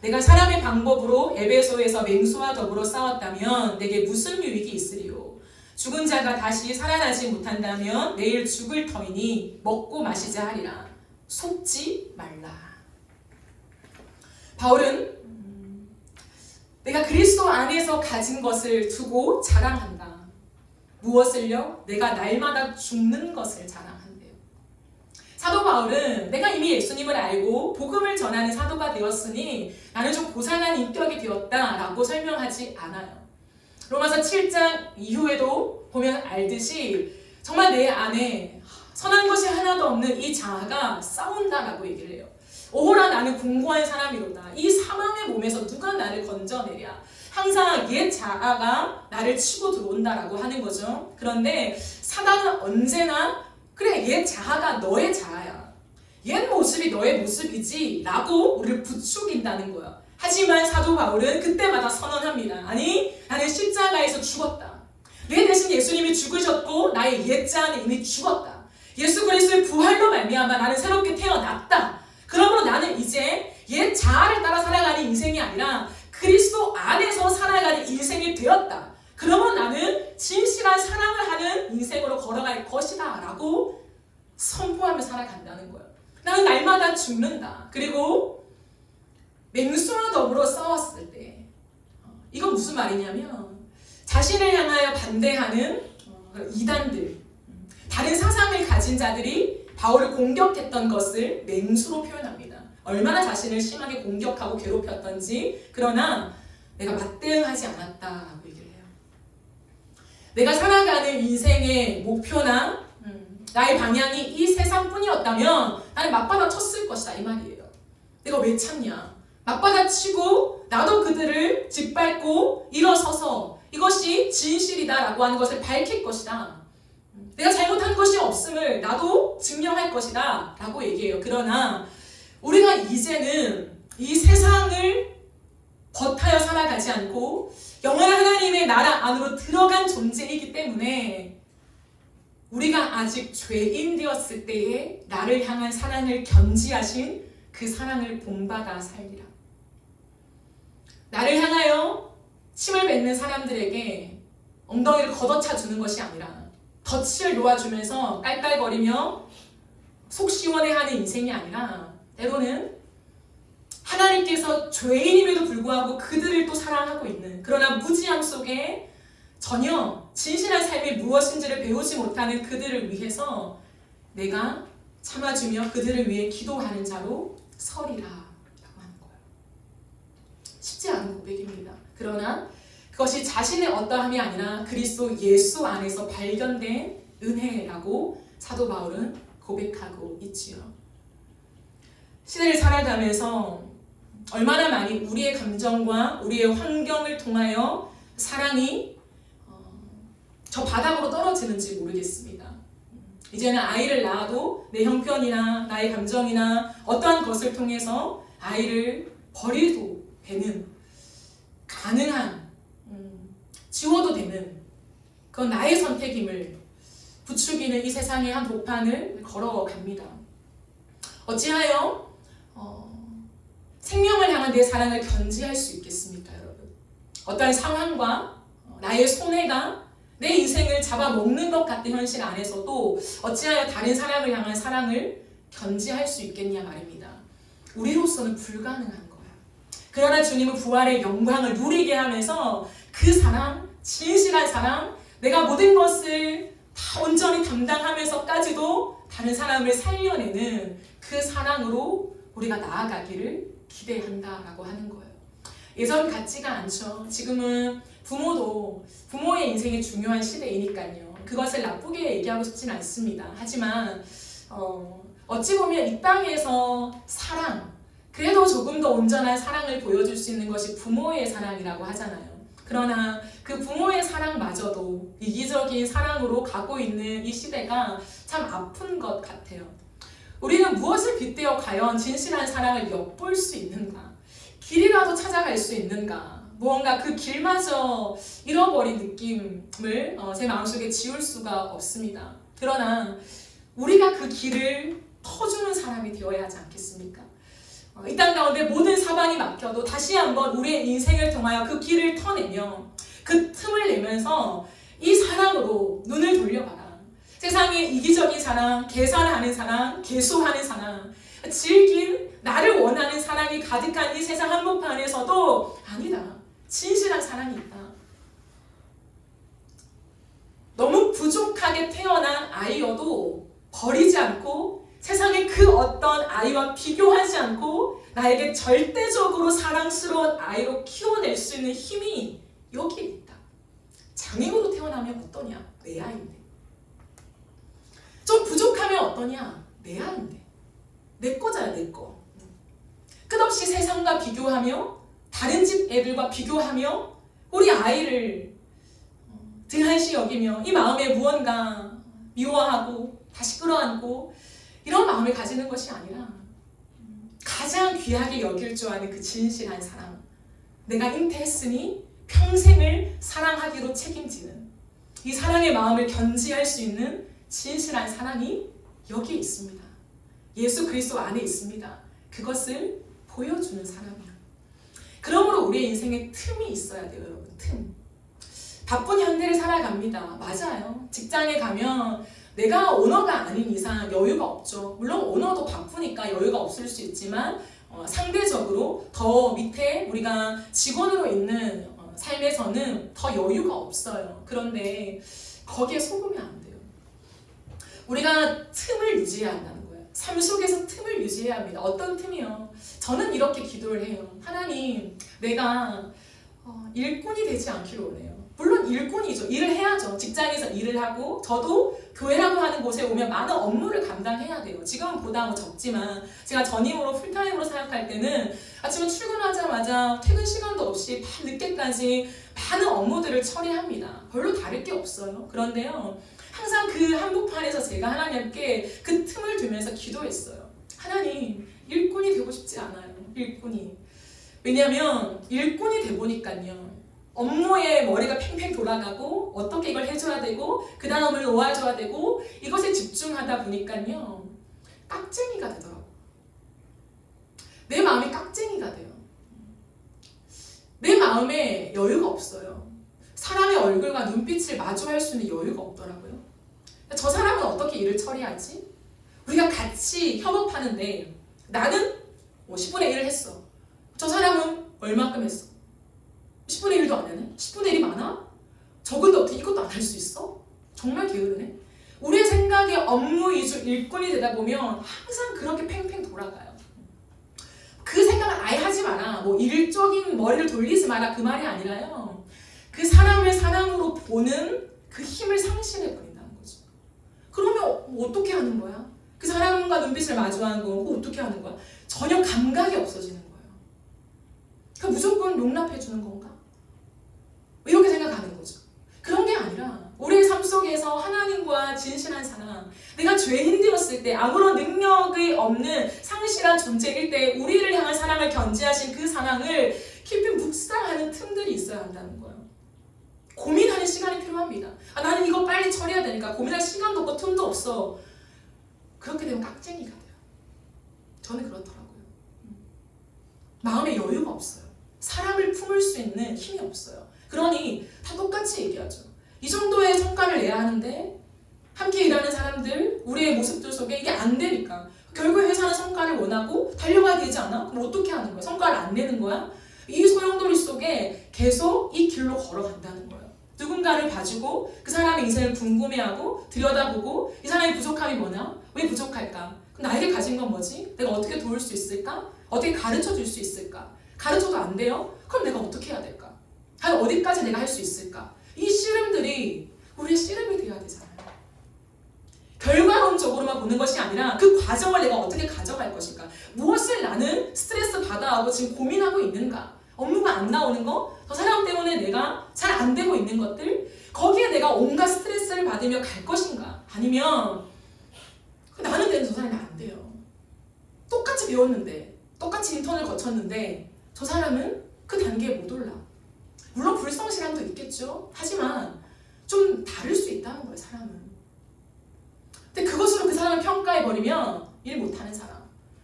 내가 사람의 방법으로 에베소에서 맹수와 더불어 싸웠다면 내게 무슨 유익이 있으리요? 죽은 자가 다시 살아나지 못한다면 내일 죽을 터이니 먹고 마시자 하리라. 속지 말라. 바울은 내가 그리스도 안에서 가진 것을 두고 자랑한다. 무엇을요? 내가 날마다 죽는 것을 자랑한대요. 사도 바울은 내가 이미 예수님을 알고 복음을 전하는 사도가 되었으니 나는 좀 고상한 인격이 되었다라고 설명하지 않아요. 로마서 7장 이후에도 보면 알듯이 정말 내 안에 선한 것이 하나도 없는 이 자아가 싸운다라고 얘기를 해요. 오호라 나는 공고한 사람이로다. 이 사망의 몸에서 누가 나를 건져내랴. 항상 옛 자아가 나를 치고 들어온다라고 하는 거죠. 그런데 사단은 언제나 그래 옛 자아가 너의 자아야. 옛 모습이 너의 모습이지 라고 우리를 부추긴다는 거야. 하지만 사도 바울은 그때마다 선언합니다. 아니 나는 십자가에서 죽었다. 내 대신 예수님이 죽으셨고 나의 옛 자아는 이미 죽었다. 예수 그리스도의 부활로 말미암아 나는 새롭게 태어났다. 그러므로 나는 이제 옛 자아를 따라 살아가는 인생이 아니라 그리스도 안에서 살아가는 인생이 되었다. 그러므로 나는 진실한 사랑을 하는 인생으로 걸어갈 것이다 라고 선포하며 살아간다는 거예요. 나는 날마다 죽는다. 그리고 맹수와 더불어 싸웠을 때 이건 무슨 말이냐면 자신을 향하여 반대하는 이단들, 다른 사상을 가진 자들이 바울을 공격했던 것을 맹수로 표현합니다. 얼마나 자신을 심하게 공격하고 괴롭혔던지. 그러나 내가 맞대응하지 않았다라고 얘기를 해요. 내가 살아가는 인생의 목표나 나의 방향이 이 세상뿐이었다면 나는 맞받아 쳤을 것이다 이 말이에요. 내가 왜 참냐. 맞받아 치고 나도 그들을 짓밟고 일어서서 이것이 진실이다라고 하는 것을 밝힐 것이다. 내가 잘못한 것이 없음을 나도 증명할 것이다 라고 얘기해요. 그러나 우리가 이제는 이 세상을 버타여 살아가지 않고 영원한 하나님의 나라 안으로 들어간 존재이기 때문에 우리가 아직 죄인 되었을 때에 나를 향한 사랑을 견지하신 그 사랑을 본받아 살리라. 나를 향하여 침을 뱉는 사람들에게 엉덩이를 걷어차 주는 것이 아니라 덫을 놓아주면서 깔깔거리며 속 시원해하는 인생이 아니라 때로는 하나님께서 죄인임에도 불구하고 그들을 또 사랑하고 있는, 그러나 무지함 속에 전혀 진실한 삶이 무엇인지를 배우지 못하는 그들을 위해서 내가 참아주며 그들을 위해 기도하는 자로 서리라 라고 하는 거예요. 쉽지 않은 고백입니다. 그러나 그것이 자신의 어떠함이 아니라 그리스도 예수 안에서 발견된 은혜라고 사도 바울은 고백하고 있지요. 시대를 살아가면서 얼마나 많이 우리의 감정과 우리의 환경을 통하여 사랑이 저 바닥으로 떨어지는지 모르겠습니다. 이제는 아이를 낳아도 내 형편이나 나의 감정이나 어떠한 것을 통해서 아이를 버려도 되는, 가능한, 지워도 되는, 그건 나의 선택임을 부추기는 이 세상의 한 도판을 걸어갑니다. 어찌하여 생명을 향한 내 사랑을 견지할 수 있겠습니까, 여러분? 어떠한 상황과 나의 손해가 내 인생을 잡아먹는 것 같은 현실 안에서도 어찌하여 다른 사람을 향한 사랑을 견지할 수 있겠냐 말입니다. 우리로서는 불가능한 거야. 그러나 주님은 부활의 영광을 누리게 하면서 그 사랑, 진실한 사랑, 내가 모든 것을 다 온전히 담당하면서까지도 다른 사람을 살려내는 그 사랑으로 우리가 나아가기를 기대한다라고 하는 거예요. 예전 같지가 않죠. 지금은 부모도 부모의 인생이 중요한 시대이니까요. 그것을 나쁘게 얘기하고 싶진 않습니다. 하지만 어찌 보면 이 땅에서 사랑, 그래도 조금 더 온전한 사랑을 보여줄 수 있는 것이 부모의 사랑이라고 하잖아요. 그러나 그 부모의 사랑마저도 이기적인 사랑으로 가고 있는 이 시대가 참 아픈 것 같아요. 우리는 무엇을 빗대어 과연 진실한 사랑을 엿볼 수 있는가? 길이라도 찾아갈 수 있는가? 무언가 그 길마저 잃어버린 느낌을 제 마음속에 지울 수가 없습니다. 그러나 우리가 그 길을 터주는 사람이 되어야 하지 않겠습니까? 이 땅 가운데 모든 사방이 막혀도 다시 한번 우리의 인생을 통하여 그 길을 터내며 그 틈을 내면서 이 사랑으로 눈을 돌려봐라. 세상의 이기적인 사랑, 계산하는 사랑, 계수하는 사랑, 질긴 나를 원하는 사랑이 가득한 이 세상 한복판에서도 아니다. 진실한 사랑이 있다. 너무 부족하게 태어난 아이여도 버리지 않고 세상의 그 어떤 아이와 비교하지 않고 나에게 절대적으로 사랑스러운 아이로 키워낼 수 있는 힘이 여기에 있다. 장애우로 태어나면 어떠냐? 내 아이인데. 좀 부족하면 어떠냐? 내 아이인데. 내 거잖아, 내 거. 끝없이 세상과 비교하며 다른 집 애들과 비교하며 우리 아이를 등한시 여기며 이 마음에 무언가 미워하고 다시 끌어안고 이런 마음을 가지는 것이 아니라 가장 귀하게 여길 줄 아는 그 진실한 사랑, 내가 잉태했으니 평생을 사랑하기로 책임지는 이 사랑의 마음을 견지할 수 있는 진실한 사랑이 여기에 있습니다. 예수 그리스도 안에 있습니다. 그것을 보여주는 사람이야. 그러므로 우리의 인생에 틈이 있어야 돼요, 여러분. 틈. 바쁜 현대를 살아갑니다. 맞아요. 직장에 가면 내가 오너가 아닌 이상 여유가 없죠. 물론 오너도 바쁘니까 여유가 없을 수 있지만 상대적으로 더 밑에 우리가 직원으로 있는 삶에서는 더 여유가 없어요. 그런데 거기에 속으면 안 돼요. 우리가 틈을 유지해야 한다는 거예요. 삶 속에서 틈을 유지해야 합니다. 어떤 틈이요? 저는 이렇게 기도를 해요. 하나님, 내가 일꾼이 되지 않기를 원해요. 물론 일꾼이죠. 일을 해야죠. 직장에서 일을 하고 저도 교회라고 하는 곳에 오면 많은 업무를 감당해야 돼요. 지금은 보다 적지만 제가 전임으로 풀타임으로 사역할 때는 아침에 출근하자마자 퇴근 시간도 없이 밤 늦게까지 많은 업무들을 처리합니다. 별로 다를 게 없어요. 그런데요, 항상 그 한복판에서 제가 하나님께 그 틈을 두면서 기도했어요. 하나님, 일꾼이 되고 싶지 않아요. 일꾼이. 왜냐하면 일꾼이 돼보니까요, 업무에 머리가 팽팽 돌아가고 어떻게 이걸 해줘야 되고 그 다음을 놓아줘야 되고 이것에 집중하다 보니까요, 깍쟁이가 되더라고요. 내 마음이 깍쟁이가 돼요. 내 마음에 여유가 없어요. 사람의 얼굴과 눈빛을 마주할 수 있는 여유가 없더라고요. 저 사람은 어떻게 일을 처리하지? 우리가 같이 협업하는데 나는 10분의 1을 했어. 저 사람은 얼마큼 했어? 10분의 1도 안 하네? 10분의 1이 많아? 적은데 어떻게 이것도 안 할 수 있어? 정말 게으르네? 우리의 생각에 업무 위주 일꾼이 되다 보면 항상 그렇게 팽팽 돌아가요. 그 생각을 아예 하지 마라. 뭐 일적인 머리를 돌리지 마라. 그 말이 아니라요, 그 사람을 사람으로 보는 그 힘을 상실해버린다는 거죠. 그러면 뭐 어떻게 하는 거야? 그 사람과 눈빛을 마주하는 거 어떻게 하는 거야? 전혀 감각이 없어지는 거예요. 그러니까 무조건 용납해주는 건가? 이렇게 생각하는 거죠. 그런 게 아니라 우리의 삶 속에서 하나님과 진실한 사랑, 내가 죄인 되었을 때 아무런 능력이 없는 상실한 존재일 때 우리를 향한 사랑을 견지하신 그 사랑을 깊이 묵상하는 틈들이 있어야 한다는 거예요. 고민하는 시간이 필요합니다. 나는 이거 빨리 처리해야 되니까 고민할 시간도 없고 틈도 없어. 그렇게 되면 깍쟁이가 돼요. 저는 그렇더라고요. 마음에 여유가 없어요. 사람을 품을 수 있는 힘이 없어요. 그러니 다 똑같이 얘기하죠. 이 정도의 성과를 내야 하는데 함께 일하는 사람들, 우리의 모습들 속에 이게 안 되니까 결국 회사는 성과를 원하고 달려가야 되지 않아? 그럼 어떻게 하는 거야? 성과를 안 내는 거야? 이 소용돌이 속에 계속 이 길로 걸어간다는 거예요. 누군가를 봐주고 그 사람의 인생을 궁금해하고 들여다보고 이 사람의 부족함이 뭐냐? 왜 부족할까? 그럼 나에게 가진 건 뭐지? 내가 어떻게 도울 수 있을까? 어떻게 가르쳐 줄 수 있을까? 가르쳐도 안 돼요? 그럼 내가 어떻게 해야 될까? 어디까지 내가 할 수 있을까? 이 씨름들이 우리의 씨름이 되어야 되잖아요. 결과론적으로만 보는 것이 아니라 그 과정을 내가 어떻게 가져갈 것인가? 무엇을 나는 스트레스 받아하고 지금 고민하고 있는가? 업무가 안 나오는 거? 저 사람 때문에 내가 잘 안 되고 있는 것들? 거기에 내가 온갖 스트레스를 받으며 갈 것인가? 아니면 나는 되는 저 사람이 안 돼요. 똑같이 배웠는데, 똑같이 인턴을 거쳤는데 저 사람은 그 단계에 못 올라. 물론 불성실함도 있겠죠. 하지만 좀 다를 수 있다는 거예요, 사람은. 근데 그것으로 그 사람을 평가해버리면 일 못하는 사람,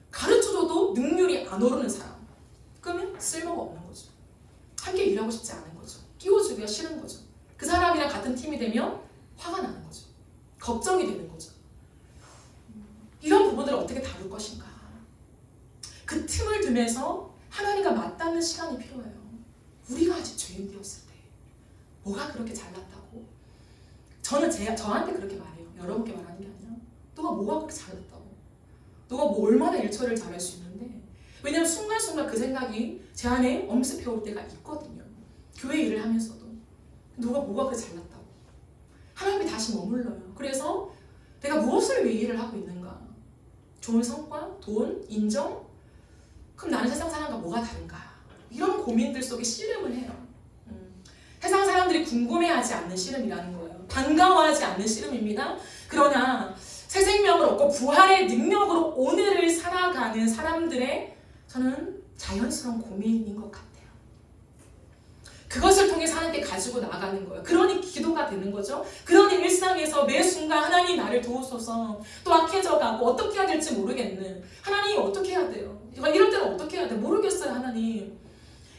가르쳐줘도 능률이 안 오르는 사람, 그러면 쓸모가 없는 거죠. 함께 일하고 싶지 않은 거죠. 끼워주기가 싫은 거죠. 그 사람이랑 같은 팀이 되면 화가 나는 거죠. 걱정이 되는 거죠. 이런 부분들을 어떻게 다룰 것인가. 그 틈을 두면서 하나님과 맞닿는 시간이 필요해요. 우리가 아직 죄인 되었을 때 뭐가 그렇게 잘났다고? 저는 저한테 그렇게 말해요. 여러분께 말하는 게 아니라 너가 뭐가 그렇게 잘났다고? 너가 뭐 얼마나 일처리를 잘할 수 있는데? 왜냐면 순간순간 그 생각이 제 안에 엄습해올 때가 있거든요. 교회 일을 하면서도 너가 뭐가 그렇게 잘났다고? 하나님이 다시 머물러요. 그래서 내가 무엇을 위해 일을 하고 있는가? 좋은 성과, 돈, 인정? 그럼 나는 세상 사람과 뭐가 다른가? 이런 고민들 속에 씨름을 해요. 세상 사람들이 궁금해하지 않는 씨름이라는 거예요. 반가워하지 않는 씨름입니다. 그러나 새 생명을 얻고 부활의 능력으로 오늘을 살아가는 사람들의 저는 자연스러운 고민인 것 같아요. 그것을 통해서 하나님께 가지고 나가는 거예요. 그러니 기도가 되는 거죠. 그러니 일상에서 매 순간 하나님 나를 도우소서, 또 악해져가고 어떻게 해야 될지 모르겠는, 하나님 어떻게 해야 돼요? 이럴 때는 어떻게 해야 돼? 모르겠어요 하나님.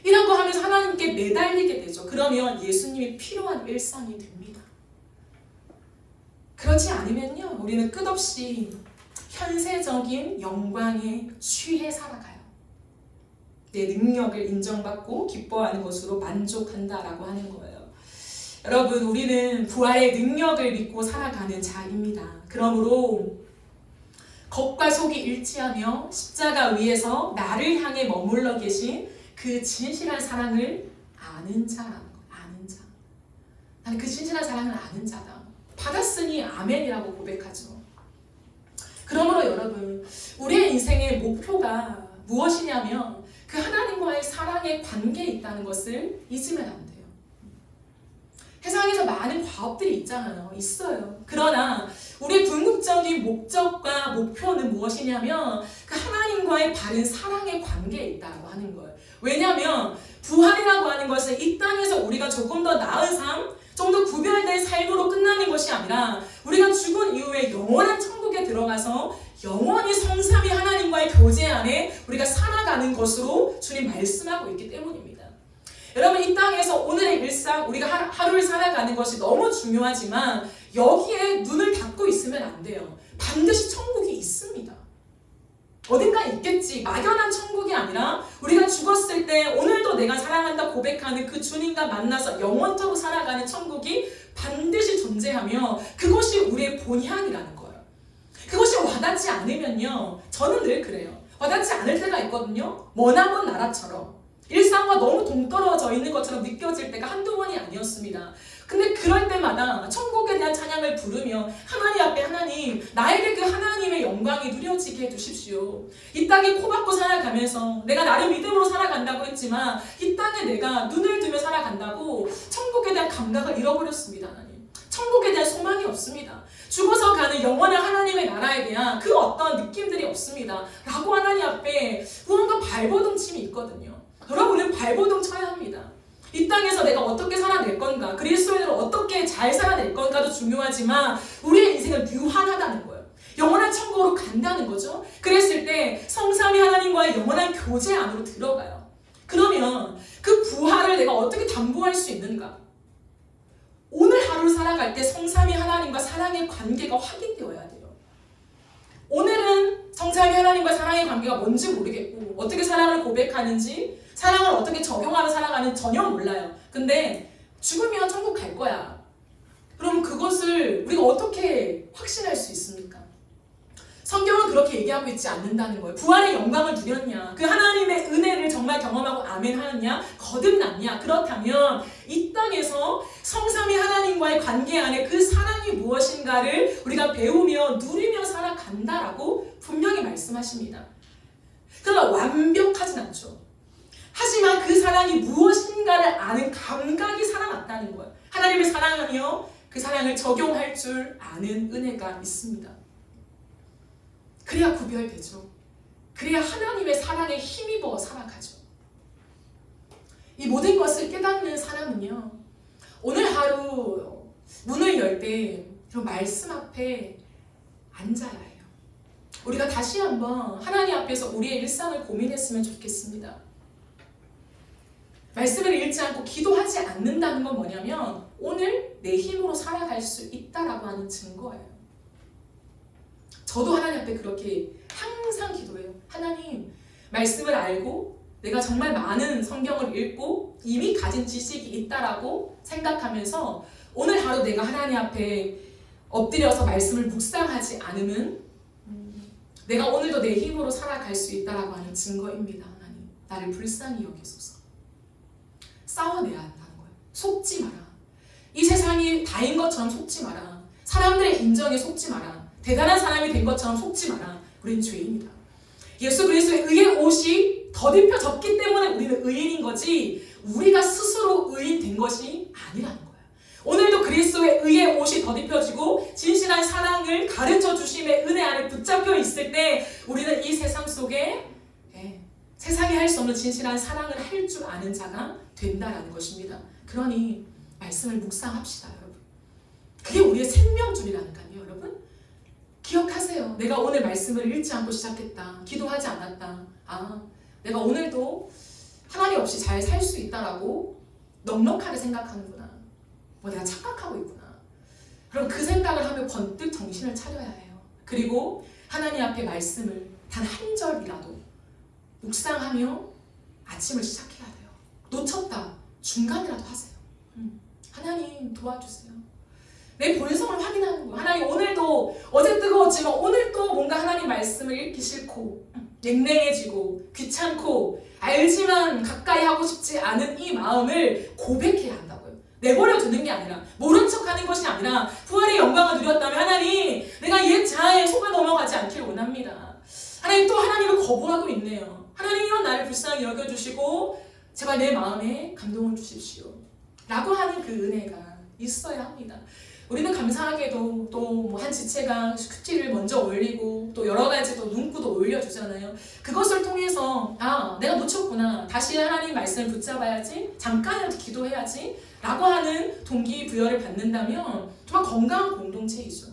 이런 거 하면서 하나님께 매달리게 되죠. 그러면 예수님이 필요한 일상이 됩니다. 그렇지 않으면요, 우리는 끝없이 현세적인 영광에 취해 살아가요. 내 능력을 인정받고 기뻐하는 것으로 만족한다라고 하는 거예요. 여러분, 우리는 부활의 능력을 믿고 살아가는 자입니다. 그러므로 겉과 속이 일치하며 십자가 위에서 나를 향해 머물러 계신 그 진실한 사랑을 아는 자라는 거예요. 아는 자. 나는 그 진실한 사랑을 아는 자다. 받았으니 아멘이라고 고백하죠. 그러므로 여러분, 우리의 인생의 목표가 무엇이냐면 그 하나님과의 사랑의 관계에 있다는 것을 잊으면 안 돼요. 세상에서 많은 과업들이 있잖아요. 있어요. 그러나 우리의 궁극적인 목적과 목표는 무엇이냐면 그 하나님과의 바른 사랑의 관계에 있다고 하는 거예요. 왜냐하면 부활이라고 하는 것은 이 땅에서 우리가 조금 더 나은 삶, 좀 더 구별된 삶으로 끝나는 것이 아니라 우리가 죽은 이후에 영원한 천국에 들어가서 영원히 성삼위 하나님과의 교제 안에 우리가 살아가는 것으로 주님 말씀하고 있기 때문입니다. 여러분, 이 땅에서 오늘의 일상, 우리가 하루를 살아가는 것이 너무 중요하지만 여기에 눈을 닫고 있으면 안 돼요. 반드시 천국이 있습니다. 어딘가 있겠지. 막연한 천국이 아니라 우리가 죽었을 때 오늘도 내가 사랑한다 고백하는 그 주님과 만나서 영원토록 살아가는 천국이 반드시 존재하며 그것이 우리의 본향이라는 거예요. 그것이 와닿지 않으면요, 저는 늘 그래요. 와닿지 않을 때가 있거든요. 머나먼 나라처럼 일상과 너무 동떨어져 있는 것처럼 느껴질 때가 한두 번이 아니었습니다. 근데 그럴 때마다 천국에 대한 찬양을 부르며 하나님 앞에, 하나님, 나에게 그 하나님의 영광이 누려지게 해주십시오. 이 땅에 코박고 살아가면서 내가 나를 믿음으로 살아간다고 했지만 이 땅에 내가 눈을 뜨며 살아간다고 천국에 대한 감각을 잃어버렸습니다. 하나님, 천국에 대한 소망이 없습니다. 죽어서 가는 영원한 하나님의 나라에 대한 그 어떤 느낌들이 없습니다 라고 하나님 앞에 무언가 발버둥침이 있거든요. 여러분, 우리는 발버둥 쳐야 합니다. 이 땅에서 내가 어떻게 살아낼 건가, 그리스도인으로 어떻게 잘 살아낼 건가도 중요하지만 우리의 인생은 유한하다는 거예요. 영원한 천국으로 간다는 거죠. 그랬을 때 성삼위 하나님과의 영원한 교제 안으로 들어가요. 그러면 그 부활을 내가 어떻게 담보할 수 있는가? 오늘 하루를 살아갈 때 성삼위 하나님과 사랑의 관계가 확인되어야 돼요. 오늘은 성삼위 하나님과 사랑의 관계가 뭔지 모르겠고 어떻게 사랑을 고백하는지, 사랑을 어떻게 적용하며 살아가는지 전혀 몰라요. 근데 죽으면 천국 갈 거야. 그럼 그것을 우리가 어떻게 확신할 수 있습니까? 성경은 그렇게 얘기하고 있지 않는다는 거예요. 부활의 영광을 누렸냐? 그 하나님의 은혜를 정말 경험하고 아멘 하느냐? 거듭났냐? 그렇다면 이 땅에서 성삼위 하나님과의 관계 안에 그 사랑이 무엇인가를 우리가 배우며 누리며 살아간다라고 분명히 말씀하십니다. 그러나 완벽하진 않죠. 하지만 그 사랑이 무엇인가를 아는 감각이 살아났다는 거예요. 하나님을 사랑하며 그 사랑을 적용할 줄 아는 은혜가 있습니다. 그래야 구별되죠. 그래야 하나님의 사랑에 힘입어 살아가죠. 이 모든 것을 깨닫는 사람은요, 오늘 하루 문을 열 때 말씀 앞에 앉아야 해요. 우리가 다시 한번 하나님 앞에서 우리의 일상을 고민했으면 좋겠습니다. 말씀을 읽지 않고 기도하지 않는다는 건 뭐냐면 오늘 내 힘으로 살아갈 수 있다라고 하는 증거예요. 저도 하나님 앞에 그렇게 항상 기도해요. 하나님, 말씀을 알고 내가 정말 많은 성경을 읽고 이미 가진 지식이 있다라고 생각하면서 오늘 하루 내가 하나님 앞에 엎드려서 말씀을 묵상하지 않으면 내가 오늘도 내 힘으로 살아갈 수 있다라고 하는 증거입니다. 하나님, 나를 불쌍히 여기소서. 싸워내야 한다는 거예요. 속지 마라. 이 세상이 다인 것처럼 속지 마라. 사람들의 인정에 속지 마라. 대단한 사람이 된 것처럼 속지 마라. 우리는 죄인이다. 예수 그리스도의 의의 옷이 덧입혀졌기 때문에 우리는 의인인 거지 우리가 스스로 의인 된 것이 아니라는 거예요. 오늘도 그리스도의 의의 옷이 덧입혀지고 진실한 사랑을 가르쳐 주심의 은혜 안에 붙잡혀 있을 때 우리는 이 세상 속에 세상이 할 수 없는 진실한 사랑을 할 줄 아는 자가 된다라는 것입니다. 그러니 말씀을 묵상합시다, 여러분. 그게 우리의 생명줄이라니까요, 여러분. 기억하세요. 내가 오늘 말씀을 읽지 않고 시작했다. 기도하지 않았다. 내가 오늘도 하나님 없이 잘 살 수 있다라고 넉넉하게 생각하는구나. 내가 착각하고 있구나. 그럼 그 생각을 하며 번뜩 정신을 차려야 해요. 그리고 하나님 앞에 말씀을 단 한 절이라도 묵상하며 아침을 시작해야 돼요. 놓쳤다. 중간이라도 하세요. 하나님 도와주세요. 내 본성을 확인하는 거예요. 하나님 오늘도 어제 뜨거웠지만 오늘 또 뭔가 하나님 말씀을 읽기 싫고 냉랭해지고 귀찮고 알지만 가까이 하고 싶지 않은 이 마음을 고백해야 한다고요. 내버려 두는 게 아니라 모른 척하는 것이 아니라 부활의 영광을 누렸다면 하나님 내가 옛 자아에 속아 넘어가지 않기를 원합니다. 하나님 또 하나님을 거부하고 있네요. 하나님은 나를 불쌍히 여겨주시고 제발 내 마음에 감동을 주십시오 라고 하는 그 은혜가 있어야 합니다. 우리는 감사하게도 또 한 지체가 큐티를 먼저 올리고 또 여러 가지 또 문구도 올려주잖아요. 그것을 통해서 내가 놓쳤구나. 다시 하나님 말씀을 붙잡아야지. 잠깐이라도 기도해야지. 라고 하는 동기부여를 받는다면 정말 건강한 공동체이죠.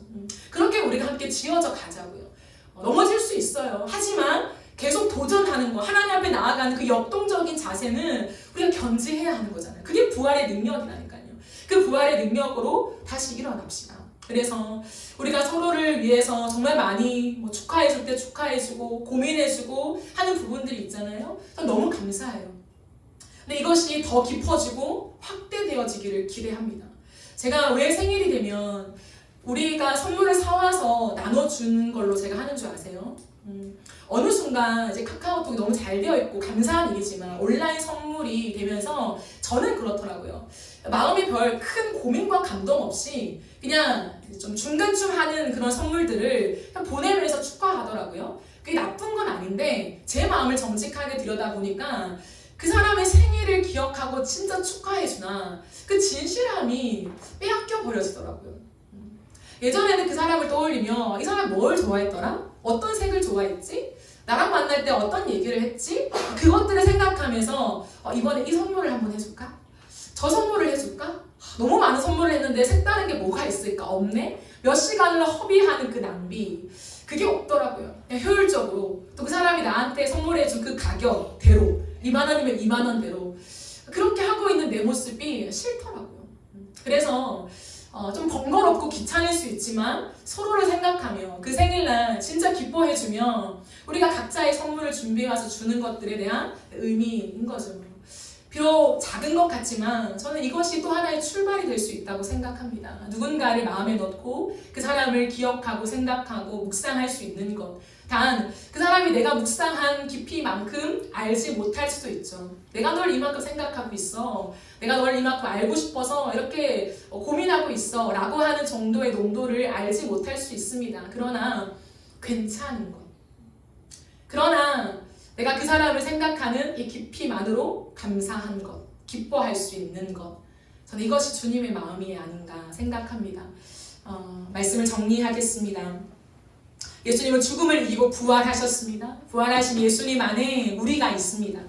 그렇게 우리가 함께 지어져 가자고요. 넘어질 수 있어요. 하지만 계속 도전하는 거, 하나님 앞에 나아가는 그 역동적인 자세는 우리가 견지해야 하는 거잖아요. 그게 부활의 능력이라니까요. 그 부활의 능력으로 다시 일어납시다. 그래서 우리가 서로를 위해서 정말 많이 축하해줄 때 축하해주고 고민해주고 하는 부분들이 있잖아요. 너무 감사해요. 근데 이것이 더 깊어지고 확대되어지기를 기대합니다. 제가 왜 생일이 되면 우리가 선물을 사와서 나눠주는 걸로 제가 하는 줄 아세요? 어느 순간 이제 카카오톡이 너무 잘 되어 있고 감사한 일이지만 온라인 선물이 되면서 저는 그렇더라고요. 마음이 별 큰 고민과 감동 없이 그냥 좀 중간쯤 하는 그런 선물들을 그냥 보내면서 축하하더라고요. 그게 나쁜 건 아닌데 제 마음을 정직하게 들여다보니까 그 사람의 생일을 기억하고 진짜 축하해주나 그 진실함이 빼앗겨 버려지더라고요. 예전에는 그 사람을 떠올리며 이 사람 뭘 좋아했더라? 어떤 색을 좋아했지? 나랑 만날 때 어떤 얘기를 했지? 그것들을 생각하면서 이번에 이 선물을 한번 해줄까? 저 선물을 해줄까? 너무 많은 선물을 했는데 색다른 게 뭐가 있을까? 없네? 몇 시간을 허비하는 그 낭비 그게 없더라고요. 그냥 효율적으로 또 그 사람이 나한테 선물해준 그 가격대로 2만 원이면 2만 원대로 그렇게 하고 있는 내 모습이 싫더라고요. 그래서 좀 번거롭고 귀찮을 수 있지만 서로를 생각하며 그 생일날 진짜 기뻐해주며 우리가 각자의 선물을 준비해와서 주는 것들에 대한 의미인 거죠. 비록 작은 것 같지만 저는 이것이 또 하나의 출발이 될 수 있다고 생각합니다. 누군가를 마음에 넣고 그 사람을 기억하고 생각하고 묵상할 수 있는 것. 단 그 사람이 내가 묵상한 깊이만큼 알지 못할 수도 있죠. 내가 널 이만큼 생각하고 있어. 내가 널 이만큼 알고 싶어서 이렇게 고민하고 있어 라고 하는 정도의 농도를 알지 못할 수 있습니다. 그러나 괜찮은 것. 그러나 내가 그 사람을 생각하는 이 깊이만으로 감사한 것, 기뻐할 수 있는 것. 저는 이것이 주님의 마음이 아닌가 생각합니다. 말씀을 정리하겠습니다. 예수님은 죽음을 이기고 부활하셨습니다. 부활하신 예수님 안에 우리가 있습니다.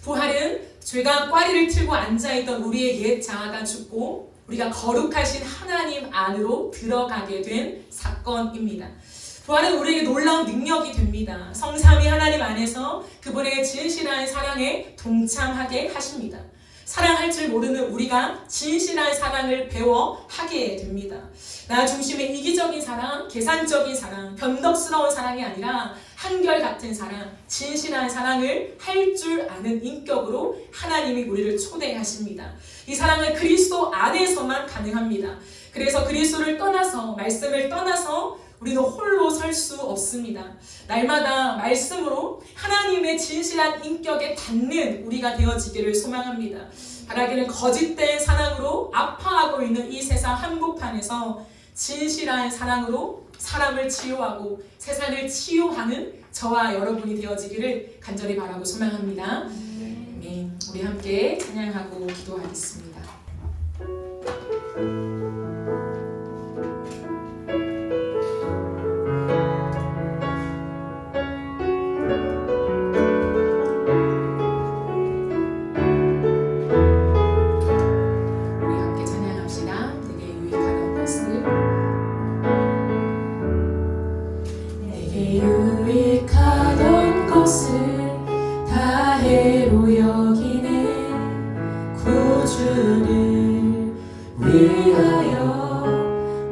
부활은 죄가 꽈리를 틀고 앉아있던 우리의 옛 자아가 죽고 우리가 거룩하신 하나님 안으로 들어가게 된 사건입니다. 부활은 우리에게 놀라운 능력이 됩니다. 성삼위 하나님 안에서 그분의 진실한 사랑에 동참하게 하십니다. 사랑할 줄 모르는 우리가 진실한 사랑을 배워 하게 됩니다. 나 중심의 이기적인 사랑, 계산적인 사랑, 변덕스러운 사랑이 아니라 한결같은 사랑, 진실한 사랑을 할 줄 아는 인격으로 하나님이 우리를 초대하십니다. 이 사랑은 그리스도 안에서만 가능합니다. 그래서 그리스도를 떠나서, 말씀을 떠나서 우리는 홀로 설 수 없습니다. 날마다 말씀으로 하나님의 진실한 인격에 닿는 우리가 되어지기를 소망합니다. 바라기는 거짓된 사랑으로 아파하고 있는 이 세상 한복판에서 진실한 사랑으로 사람을 치유하고 세상을 치유하는 저와 여러분이 되어지기를 간절히 바라고 소망합니다. 아멘. 우리 함께 찬양하고 기도하겠습니다. 유익하던 것을 다해로 여기는 구주를 위하여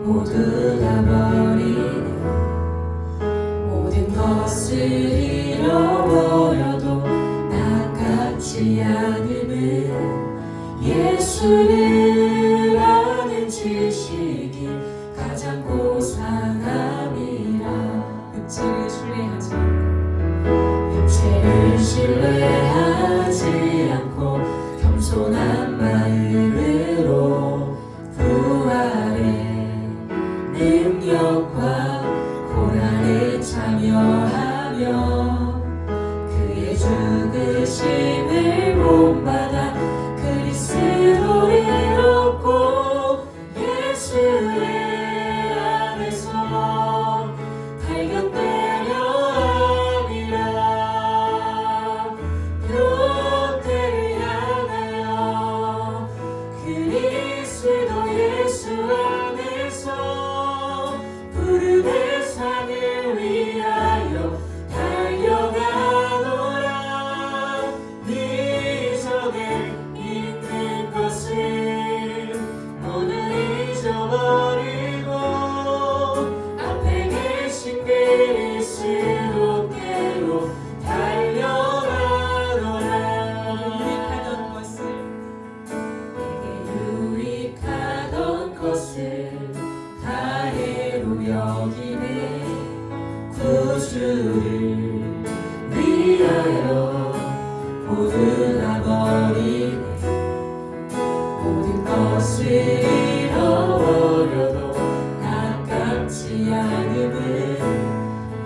모두 다 버리는 모든 것을 잃어버려도 낚아지 않음은 예수를 아는 지식이 가장 고상함이라. 육체를 신뢰하지 않고 겸손한 마음으로 부활의 능력과 고난에 참여하며 그의 죽으심을 본받아 그리스도를 얻고 예수의 안에서 발견되려 함이라. 교태를 향하여 그리스도 예수 안에서 부름의 산을 위하여 달려가노라. 네 전에 있는 것을 모두 잊어버리고 앞에 계신 그리스도께로 달려가노라. 유익하던 것을 내게 유익하던 것을 다해로 여기네 구주를 위하여 모두 다 버리네 모든 것을 잃어버려도 가깝지 않음은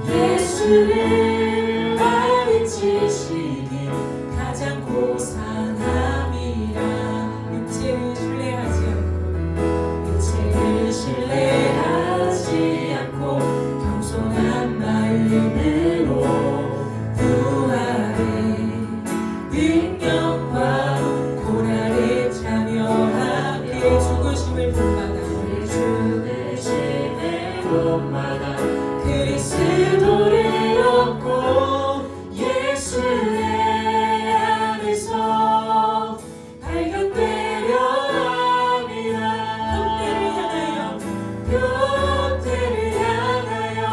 예수를 아는 지식이 가장 고상함이라. 육체를 신뢰하지 않고 겸손한 마음으로 부활의 능력과 고난에 참여하며 그의 죽으심을 본받아 그리스도를 얻고 예수의 안에서 발견되려 함이라. 교태를 향하여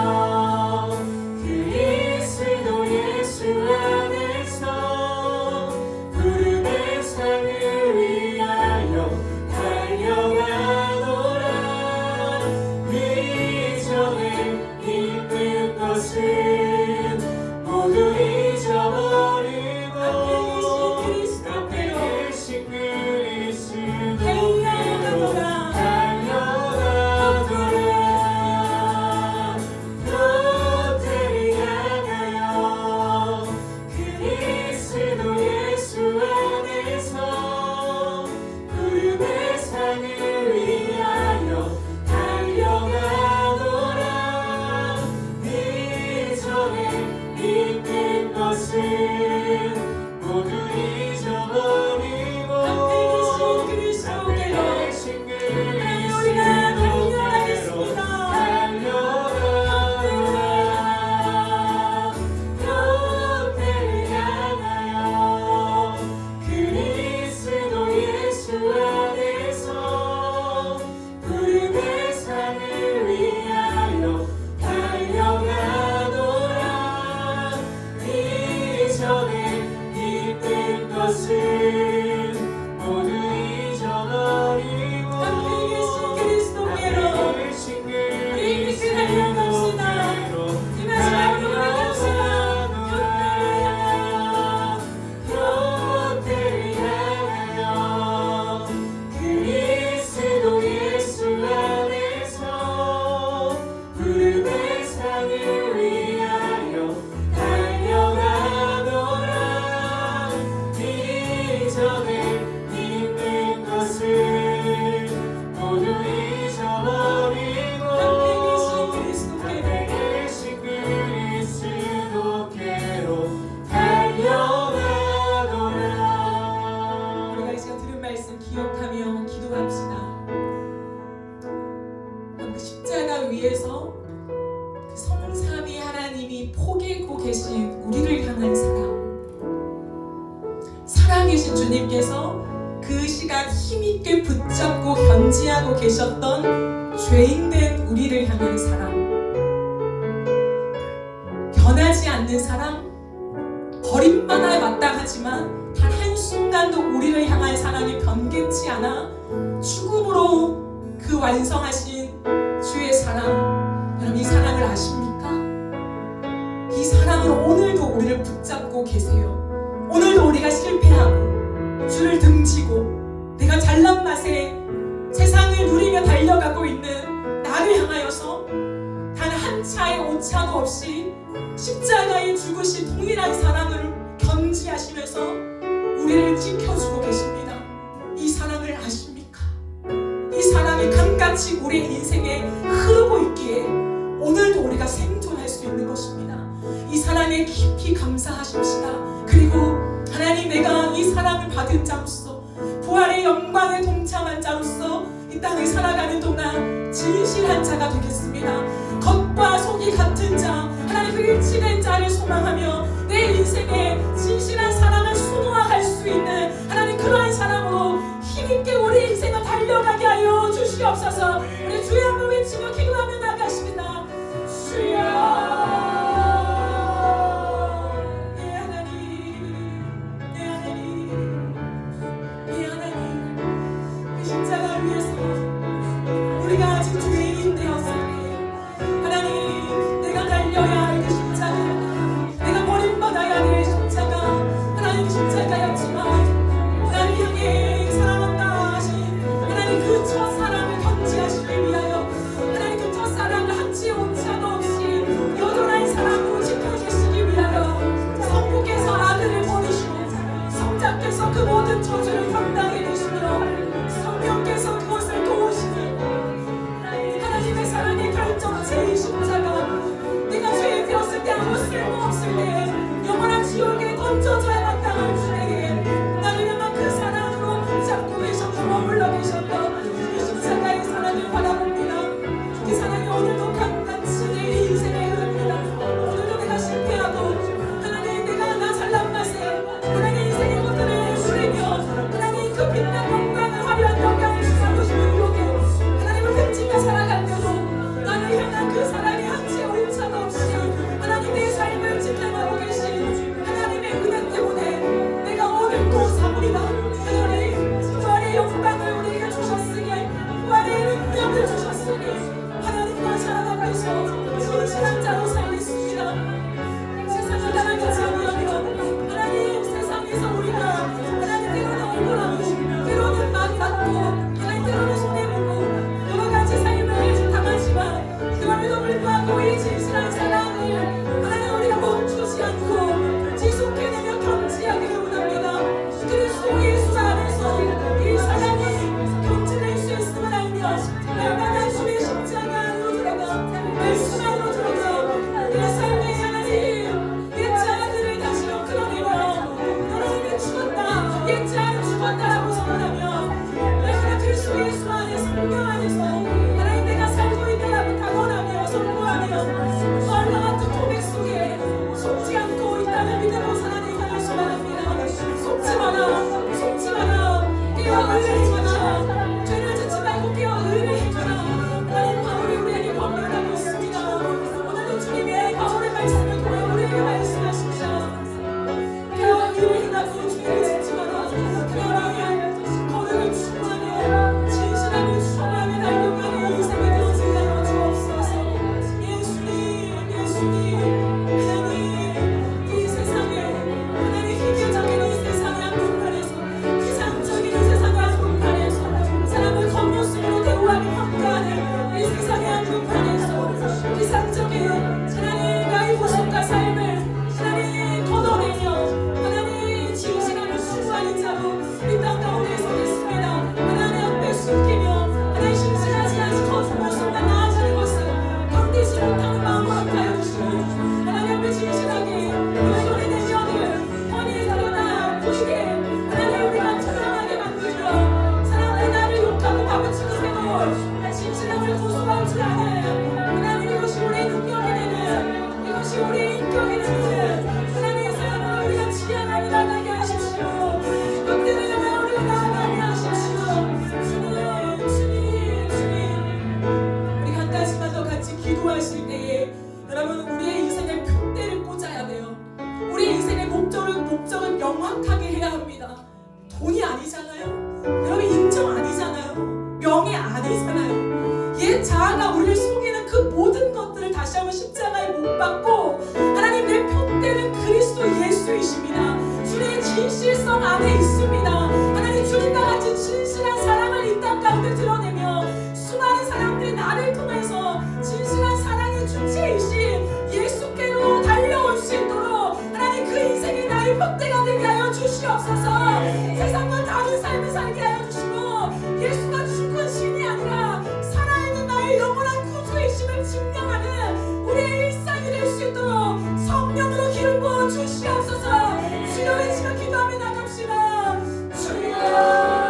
그리스도 예수 안에서 부름의 산을 위하여 달려가노라. 위해서 그 성삼위 하나님이 포기고 계신 우리를 향한 사랑, 살아계신 주님께서 그 시간 힘있게 붙잡고 견지하고 계셨던 죄인된 우리를 향한 사랑, 변하지 않는 사랑, 버림받아 마땅하지만 단 한순간도 우리를 향한 사랑이 변개치 않아 죽음으로 그 완성하신 주의 사랑, 여러분 이 사랑을 아십니까? 이 사랑으로 오늘도 우리를 붙잡고 계세요. 오늘도 우리가 실패하고 주를 등지고 내가 잘난 맛에 세상을 누리며 달려가고 있는 나를 향하여서 단 한 차의 오차도 없이 십자가에 죽으신 동일한 사랑을 견지하시면서 우리를 지켜주고 계십니다. 이 사랑을 아십니까? 이 사랑이 강같이 우리의 인생에 흐르고 있기에 오늘도 우리가 생존할 수 있는 것입니다. 이 사랑에 깊이 감사하십시다. 그리고 하나님, 내가 이 사랑을 받은 자로서 부활의 영광에 동참한 자로서 이 땅을 살아가는 동안 진실한 자가 되겠습니다. 겉과 속이 같은 자, 하나님 그 일치된 자를 소망하며 내 인생에 진실한 사랑을 수놓아갈 수 있는 하나님 그러한 사랑으로 힘있게 우리 인생을 달려가게 하여 주시옵소서. 우리 주의 한번 외치며 기도하며 나가십니다. 주여, 우리가 아직 죄인 되었을 때 하나님, 내가 달려야 할 그 십자가, 내가 버림받아야 될 십자가, 하나님 십자가였지만 나를 향해 사랑한다 하신 하나님 그 첫사랑을 견지하시기 위하여 하나님 그 첫사랑을 한치 오차도 없이 여전한 사랑으로 지켜주시기 위하여 성부께서 아들을 보내시고 성자께서 그 모든 저주를 감당해 주시며 성령께서 그것을 도우시고 아니잖아요. 옛 자아가 우리를 속이는 그 모든 것들을 다시 한번 십자가에 못 박고 하나님 내 표대는 그리스도 예수이십니다. 주의 진실성 안에 있습니다. 하나님 주님과 같이 진실한 사랑을 이 땅 가운데 드러내며 수많은 사람들이 나를 통해서 진실한 사랑의 주체이신 예수께로 달려올 수 있도록 하나님 그 인생이 나의 표대가 되게 하여 주시옵소서. 세상과 다른 삶을 살게 하여 주시고 예수가 죽은 신이 아니라 살아있는 나의 영원한 구주이심을 증명하는 우리의 일상이 될 수 있도록 성령으로 기름 부어 주시옵소서. 주여 외치며 기도하며 나갑시다. 주여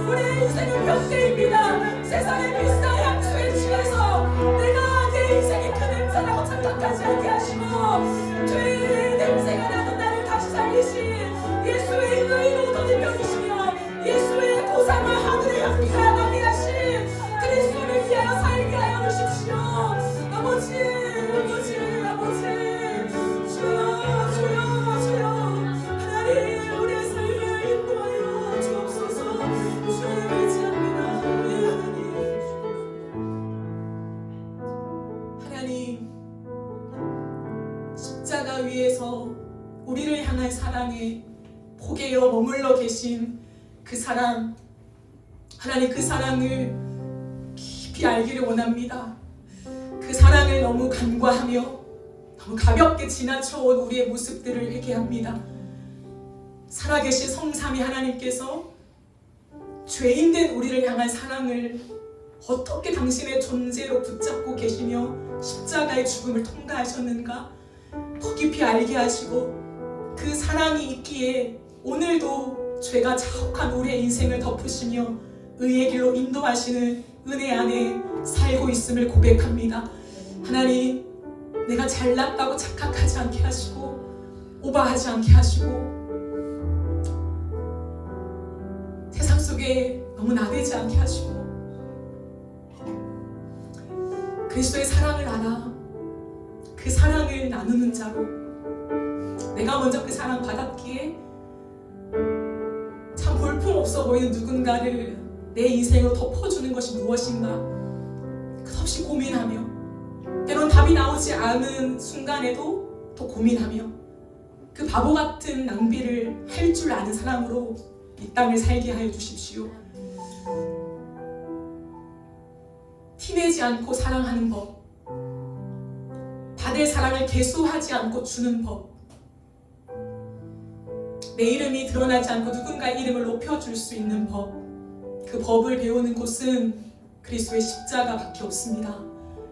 우리의 인생의 편대입니다. 세상의 비싼 향수에 취해서 내가 내 인생이 그 냄새라고 착각하지 않게 하시고 죄의 냄새가 나는 나를 다시 살리신 예수의 의로 덧입혀 주시며 예수의 보상을 하늘의 향기가 나게 하신 그리스도를 위하여 살게 하여 주십시오. 아버지 주여 하나님 우리의 삶을 인도하여 주옵소서. 주의 의지합니다. 하나님 십자가 위에서 우리를 향한 사랑에 포개어 머물러 계신 그 사랑, 하나님 그 사랑을 깊이 알기를 원합니다. 그 사랑을 너무 간과하며 너무 가볍게 지나쳐온 우리의 모습들을 회개합니다. 살아계신 성삼위 하나님께서 죄인된 우리를 향한 사랑을 어떻게 당신의 존재로 붙잡고 계시며 십자가의 죽음을 통과하셨는가 더 깊이 알게 하시고 그 사랑이 있기에 오늘도 죄가 자욱한 우리의 인생을 덮으시며 의의 길로 인도하시는 은혜 안에 살고 있음을 고백합니다. 하나님, 내가 잘났다고 착각하지 않게 하시고 오버하지 않게 하시고 세상 속에 너무 나대지 않게 하시고 그리스도의 사랑을 알아 그 사랑을 나누는 자로 내가 먼저 그 사랑 받았기에 참 볼품없어 보이는 누군가를 내 인생으로 덮어주는 것이 무엇인가 끝없이 고민하며 때론 답이 나오지 않은 순간에도 또 고민하며 그 바보 같은 낭비를 할 줄 아는 사람으로 이 땅을 살게 하여 주십시오. 티내지 않고 사랑하는 법, 받을 사랑을 계수하지 않고 주는 법, 내 이름이 드러나지 않고 누군가의 이름을 높여줄 수 있는 법, 그 법을 배우는 곳은 그리스도의 십자가밖에 없습니다.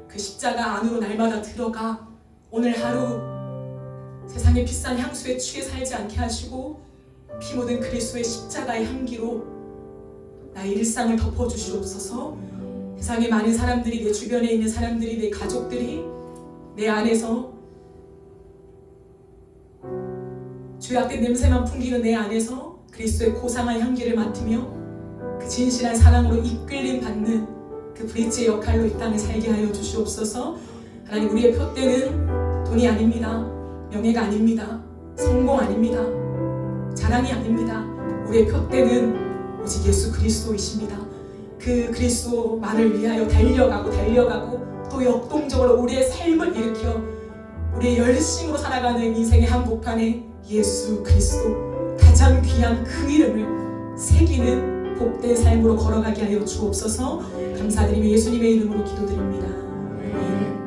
그 십자가 안으로 날마다 들어가 오늘 하루 세상의 비싼 향수에 취해 살지 않게 하시고 피 묻은 그리스도의 십자가의 향기로 나의 일상을 덮어주시옵소서. 세상의 많은 사람들이, 내 주변에 있는 사람들이, 내 가족들이 내 안에서 죄악된 냄새만 풍기는 내 안에서 그리스도의 고상한 향기를 맡으며 그 진실한 사랑으로 이끌림 받는 그 브릿지의 역할로 이 땅을 살게 하여 주시옵소서. 하나님, 우리의 표대는 돈이 아닙니다. 명예가 아닙니다. 성공 아닙니다. 자랑이 아닙니다. 우리의 표대는 오직 예수 그리스도이십니다. 그 그리스도만을 위하여 달려가고 또 역동적으로 우리의 삶을 일으켜 우리의 열심으로 살아가는 인생의 한복판에 예수 그리스도 가장 귀한 그 이름을 새기는 복된 삶으로 걸어가게 하여 주옵소서. 감사드리며 예수님의 이름으로 기도드립니다. 아멘.